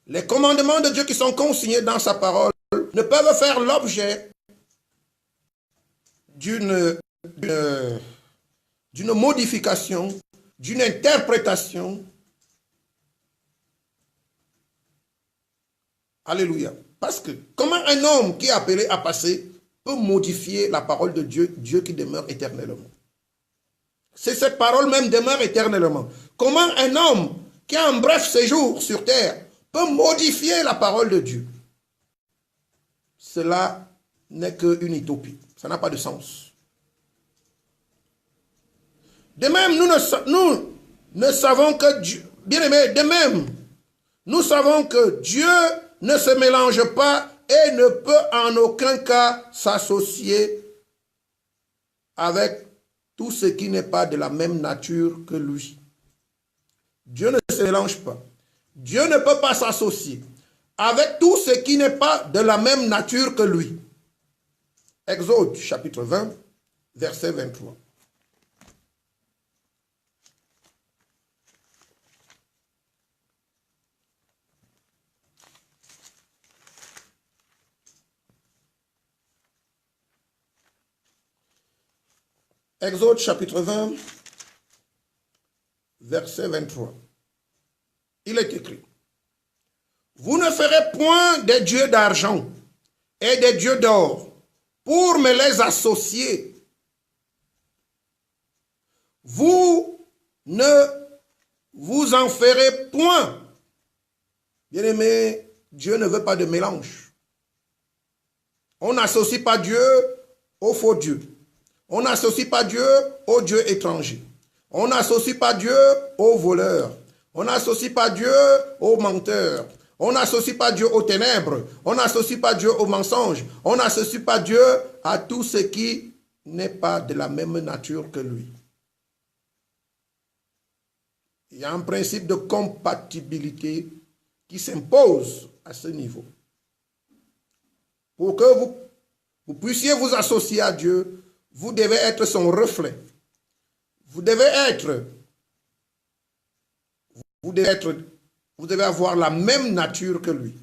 Les commandements de Dieu qui sont consignés dans sa parole ne peuvent faire l'objet d'une modification, d'une interprétation. Alléluia. Parce que comment un homme qui est appelé à passer peut modifier la parole de Dieu, Dieu qui demeure éternellement? C'est cette parole même demeure éternellement. Comment un homme qui a un bref séjour sur terre peut modifier la parole de Dieu? Cela n'est qu'une utopie. Ça n'a pas de sens. De même, nous ne savons que Dieu, bien-aimés, de même, nous savons que Dieu ne se mélange pas et ne peut en aucun cas s'associer avec tout ce qui n'est pas de la même nature que lui. Dieu ne se mélange pas. Dieu ne peut pas s'associer avec tout ce qui n'est pas de la même nature que lui. Exode chapitre 20, verset 23. Exode chapitre 20, verset 23. Il est écrit: vous ne ferez point des dieux d'argent et des dieux d'or pour me les associer. Vous ne vous en ferez point. Bien-aimé, Dieu ne veut pas de mélange. On n'associe pas Dieu au faux Dieu. On n'associe pas Dieu au Dieu étranger. On n'associe pas Dieu aux voleurs. On n'associe pas Dieu aux menteurs. On n'associe pas Dieu aux ténèbres. On n'associe pas Dieu aux mensonges. On n'associe pas Dieu à tout ce qui n'est pas de la même nature que lui. Il y a un principe de compatibilité qui s'impose à ce niveau. Pour que vous puissiez vous associer à Dieu, vous devez être son reflet. Vous devez avoir la même nature que lui.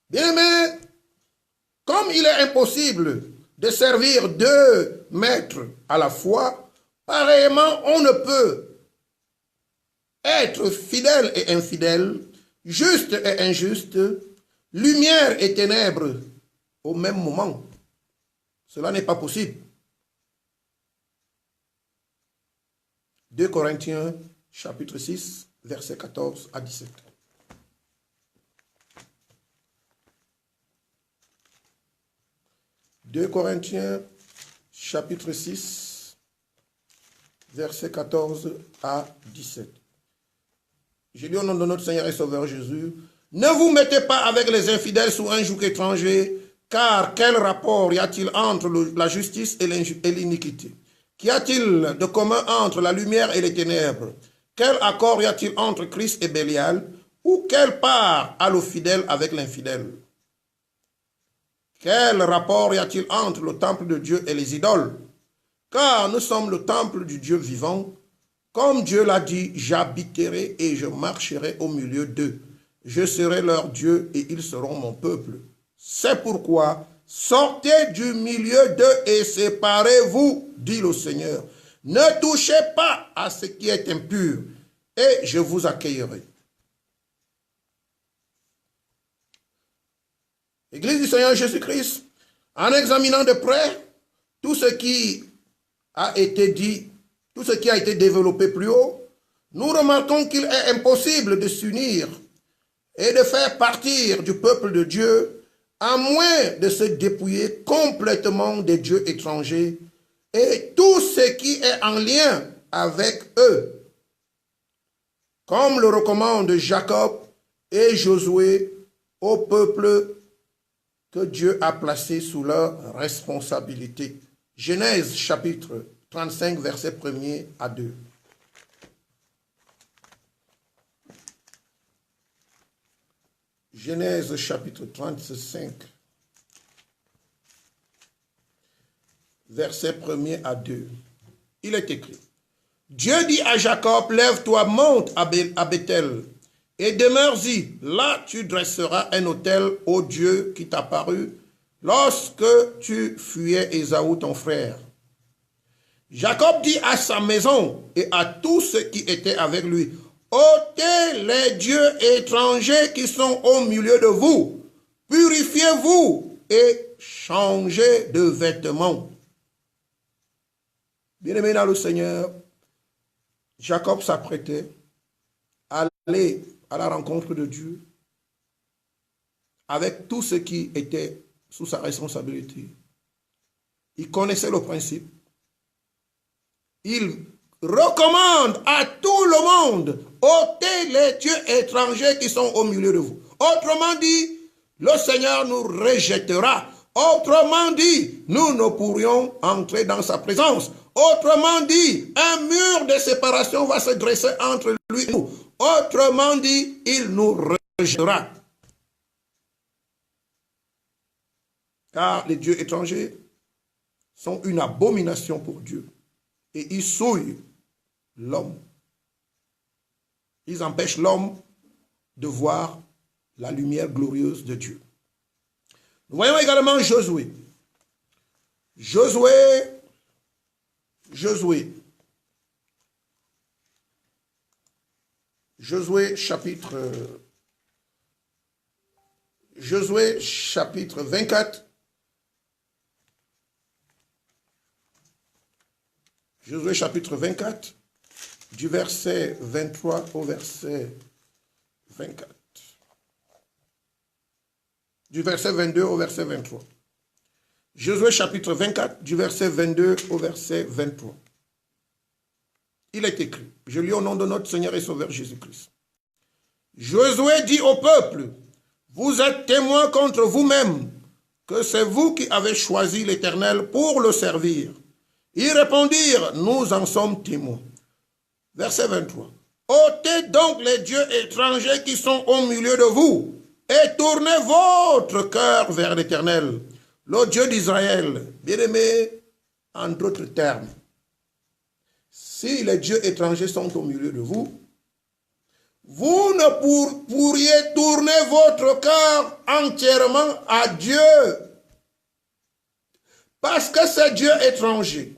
Bien-aimé, comme il est impossible de servir deux maîtres à la fois, pareillement, on ne peut être fidèle et infidèle, juste et injuste, lumière et ténèbres au même moment. Cela n'est pas possible. 2 Corinthiens, chapitre 6, versets 14 à 17. « 2 Corinthiens, chapitre 6, versets 14 à 17. Je lis au nom de notre Seigneur et Sauveur Jésus. « Ne vous mettez pas avec les infidèles sous un joug étranger, car quel rapport y a-t-il entre la justice et l'iniquité? Qu'y a-t-il de commun entre la lumière et les ténèbres? Quel accord y a-t-il entre Christ et Bélial? Ou quelle part a le fidèle avec l'infidèle? Quel rapport y a-t-il entre le temple de Dieu et les idoles? Car nous sommes le temple du Dieu vivant. Comme Dieu l'a dit, j'habiterai et je marcherai au milieu d'eux. Je serai leur Dieu et ils seront mon peuple. C'est pourquoi, sortez du milieu d'eux et séparez-vous, dit le Seigneur. Ne touchez pas à ce qui est impur et je vous accueillerai. » Église du Seigneur Jésus-Christ, en examinant de près tout ce qui a été dit, tout ce qui a été développé plus haut, nous remarquons qu'il est impossible de s'unir et de faire partir du peuple de Dieu à moins de se dépouiller complètement des dieux étrangers et tout ce qui est en lien avec eux, comme le recommandent Jacob et Josué au peuple que Dieu a placé sous leur responsabilité. Genèse chapitre 35, versets 1er à 2. Genèse chapitre 35, versets 1er à 2. Il est écrit: Dieu dit à Jacob, lève-toi, monte à Bethel, et demeure-y. Là, tu dresseras un autel au Dieu qui t'apparut lorsque tu fuyais Ésaü ton frère. Jacob dit à sa maison et à tous ceux qui étaient avec lui, ôtez les dieux étrangers qui sont au milieu de vous, purifiez-vous et changez de vêtements. Bien-aimé dans le Seigneur, Jacob s'apprêtait à aller à la rencontre de Dieu avec tout ce qui était sous sa responsabilité. Il connaissait le principe. Il recommande à tout le monde, ôtez les dieux étrangers qui sont au milieu de vous. Autrement dit, le Seigneur nous rejettera. Autrement dit, nous ne pourrions entrer dans sa présence. Autrement dit, un mur de séparation va se dresser entre lui et nous. Autrement dit, il nous rejettera. Car les dieux étrangers sont une abomination pour Dieu. Et ils souillent l'homme. Ils empêchent l'homme de voir la lumière glorieuse de Dieu. Nous voyons également Josué. Josué chapitre 24. Josué chapitre 24, du verset 23 au verset 24. Du verset 22 au verset 23. Josué chapitre 24, du verset 22 au verset 23. Il est écrit, je lis au nom de notre Seigneur et Sauveur Jésus-Christ. Josué dit au peuple, vous êtes témoins contre vous-même que c'est vous qui avez choisi l'Éternel pour le servir. Ils répondirent, nous en sommes témoins. Verset 23. Ôtez donc les dieux étrangers qui sont au milieu de vous et tournez votre cœur vers l'Éternel, le Dieu d'Israël. Bien-aimé, en d'autres termes, si les dieux étrangers sont au milieu de vous, vous ne pourriez tourner votre cœur entièrement à Dieu. Parce que ces dieux étrangers,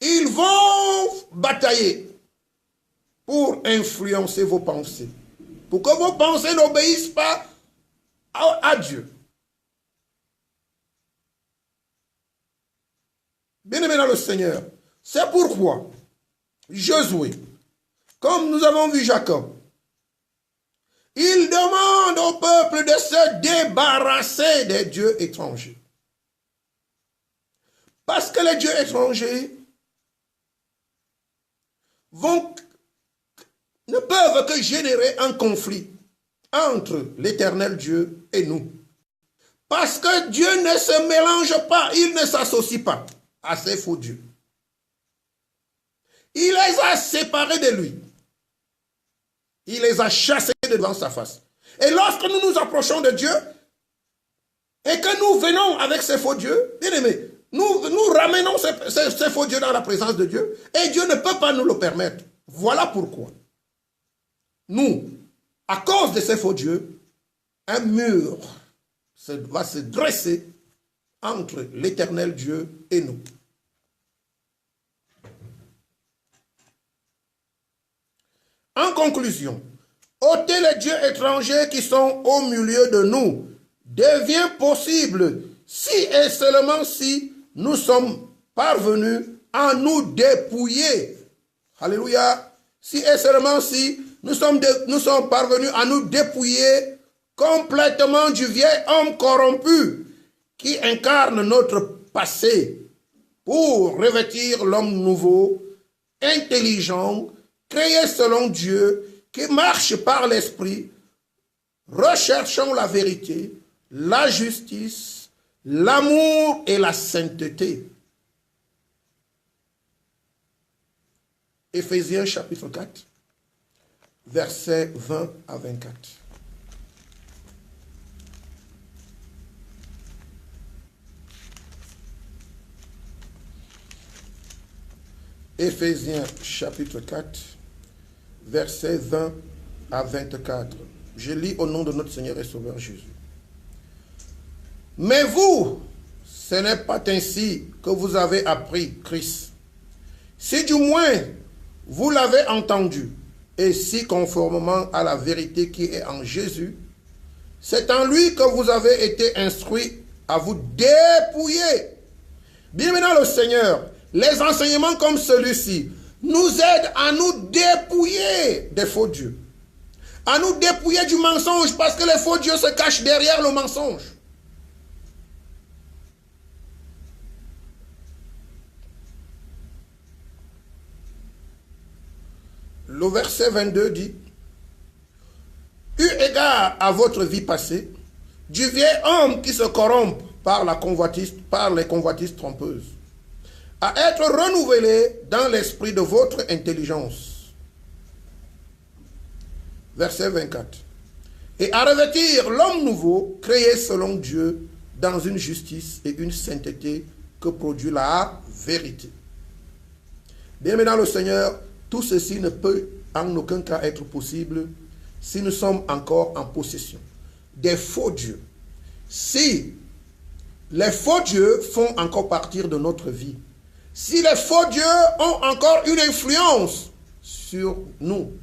ils vont batailler pour influencer vos pensées. Pour que vos pensées n'obéissent pas à Dieu. Bien-aimés dans le Seigneur, c'est pourquoi Josué, comme nous avons vu Jacob, il demande au peuple de se débarrasser des dieux étrangers. Parce que les dieux étrangers ne peuvent que générer un conflit entre l'éternel Dieu et nous. Parce que Dieu ne se mélange pas, il ne s'associe pas à ces faux dieux. Il les a séparés de lui. Il les a chassés devant sa face. Et lorsque nous nous approchons de Dieu, et que nous venons avec ces faux dieux, bien aimés, nous ramenons ces faux dieux dans la présence de Dieu, et Dieu ne peut pas nous le permettre. Voilà pourquoi nous, à cause de ces faux dieux, un mur va se dresser entre l'éternel Dieu et nous. En conclusion, ôter les dieux étrangers qui sont au milieu de nous devient possible si et seulement si nous sommes parvenus à nous dépouiller. Alléluia. Si et seulement si nous sommes parvenus à nous dépouiller complètement du vieil homme corrompu qui incarne notre passé pour revêtir l'homme nouveau, intelligent, créé selon Dieu, qui marche par l'esprit, recherchant la vérité, la justice, l'amour et la sainteté. Éphésiens chapitre 4, versets 20 à 24. Éphésiens chapitre 4, versets 20 à 24. Je lis au nom de notre Seigneur et Sauveur Jésus. Mais vous, ce n'est pas ainsi que vous avez appris Christ. Si du moins vous l'avez entendu, et si conformément à la vérité qui est en Jésus, c'est en lui que vous avez été instruits à vous dépouiller. Bien maintenant le Seigneur, les enseignements comme celui-ci nous aident à nous dépouiller des faux dieux, à nous dépouiller du mensonge, parce que les faux dieux se cachent derrière le mensonge. Le verset 22 dit, « Eu égard à votre vie passée, du vieil homme qui se corrompt par les convoitises trompeuses, à être renouvelé dans l'esprit de votre intelligence. » Verset 24. « Et à revêtir l'homme nouveau, créé selon Dieu, dans une justice et une sainteté que produit la vérité. » Bien maintenant le Seigneur, tout ceci ne peut en aucun cas être possible si nous sommes encore en possession des faux dieux. Si les faux dieux font encore partie de notre vie, si les faux dieux ont encore une influence sur nous,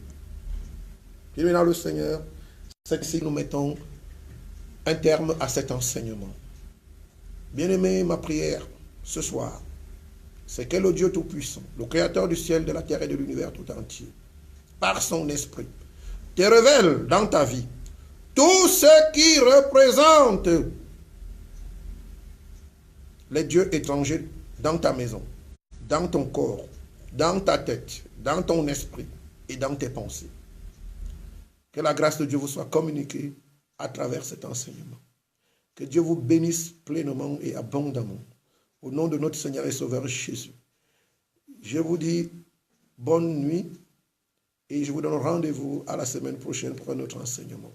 bien maintenant le Seigneur, c'est ici que nous mettons un terme à cet enseignement. Bien-aimé, ma prière ce soir, c'est que le Dieu Tout-Puissant, le Créateur du ciel, de la terre et de l'univers tout entier, par son esprit, te révèle dans ta vie tout ce qui représente les dieux étrangers dans ta maison, dans ton corps, dans ta tête, dans ton esprit et dans tes pensées. Que la grâce de Dieu vous soit communiquée à travers cet enseignement. Que Dieu vous bénisse pleinement et abondamment. Au nom de notre Seigneur et Sauveur Jésus. Je vous dis bonne nuit et je vous donne rendez-vous à la semaine prochaine pour un autre enseignement.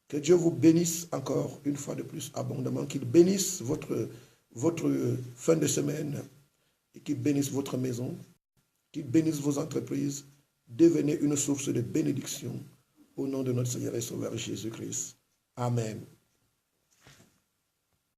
Que Dieu vous bénisse encore une fois de plus abondamment. Qu'il bénisse votre fin de semaine et qu'il bénisse votre maison. Qu'il bénisse vos entreprises. Devenez une source de bénédiction au nom de notre Seigneur et Sauveur Jésus-Christ. Amen.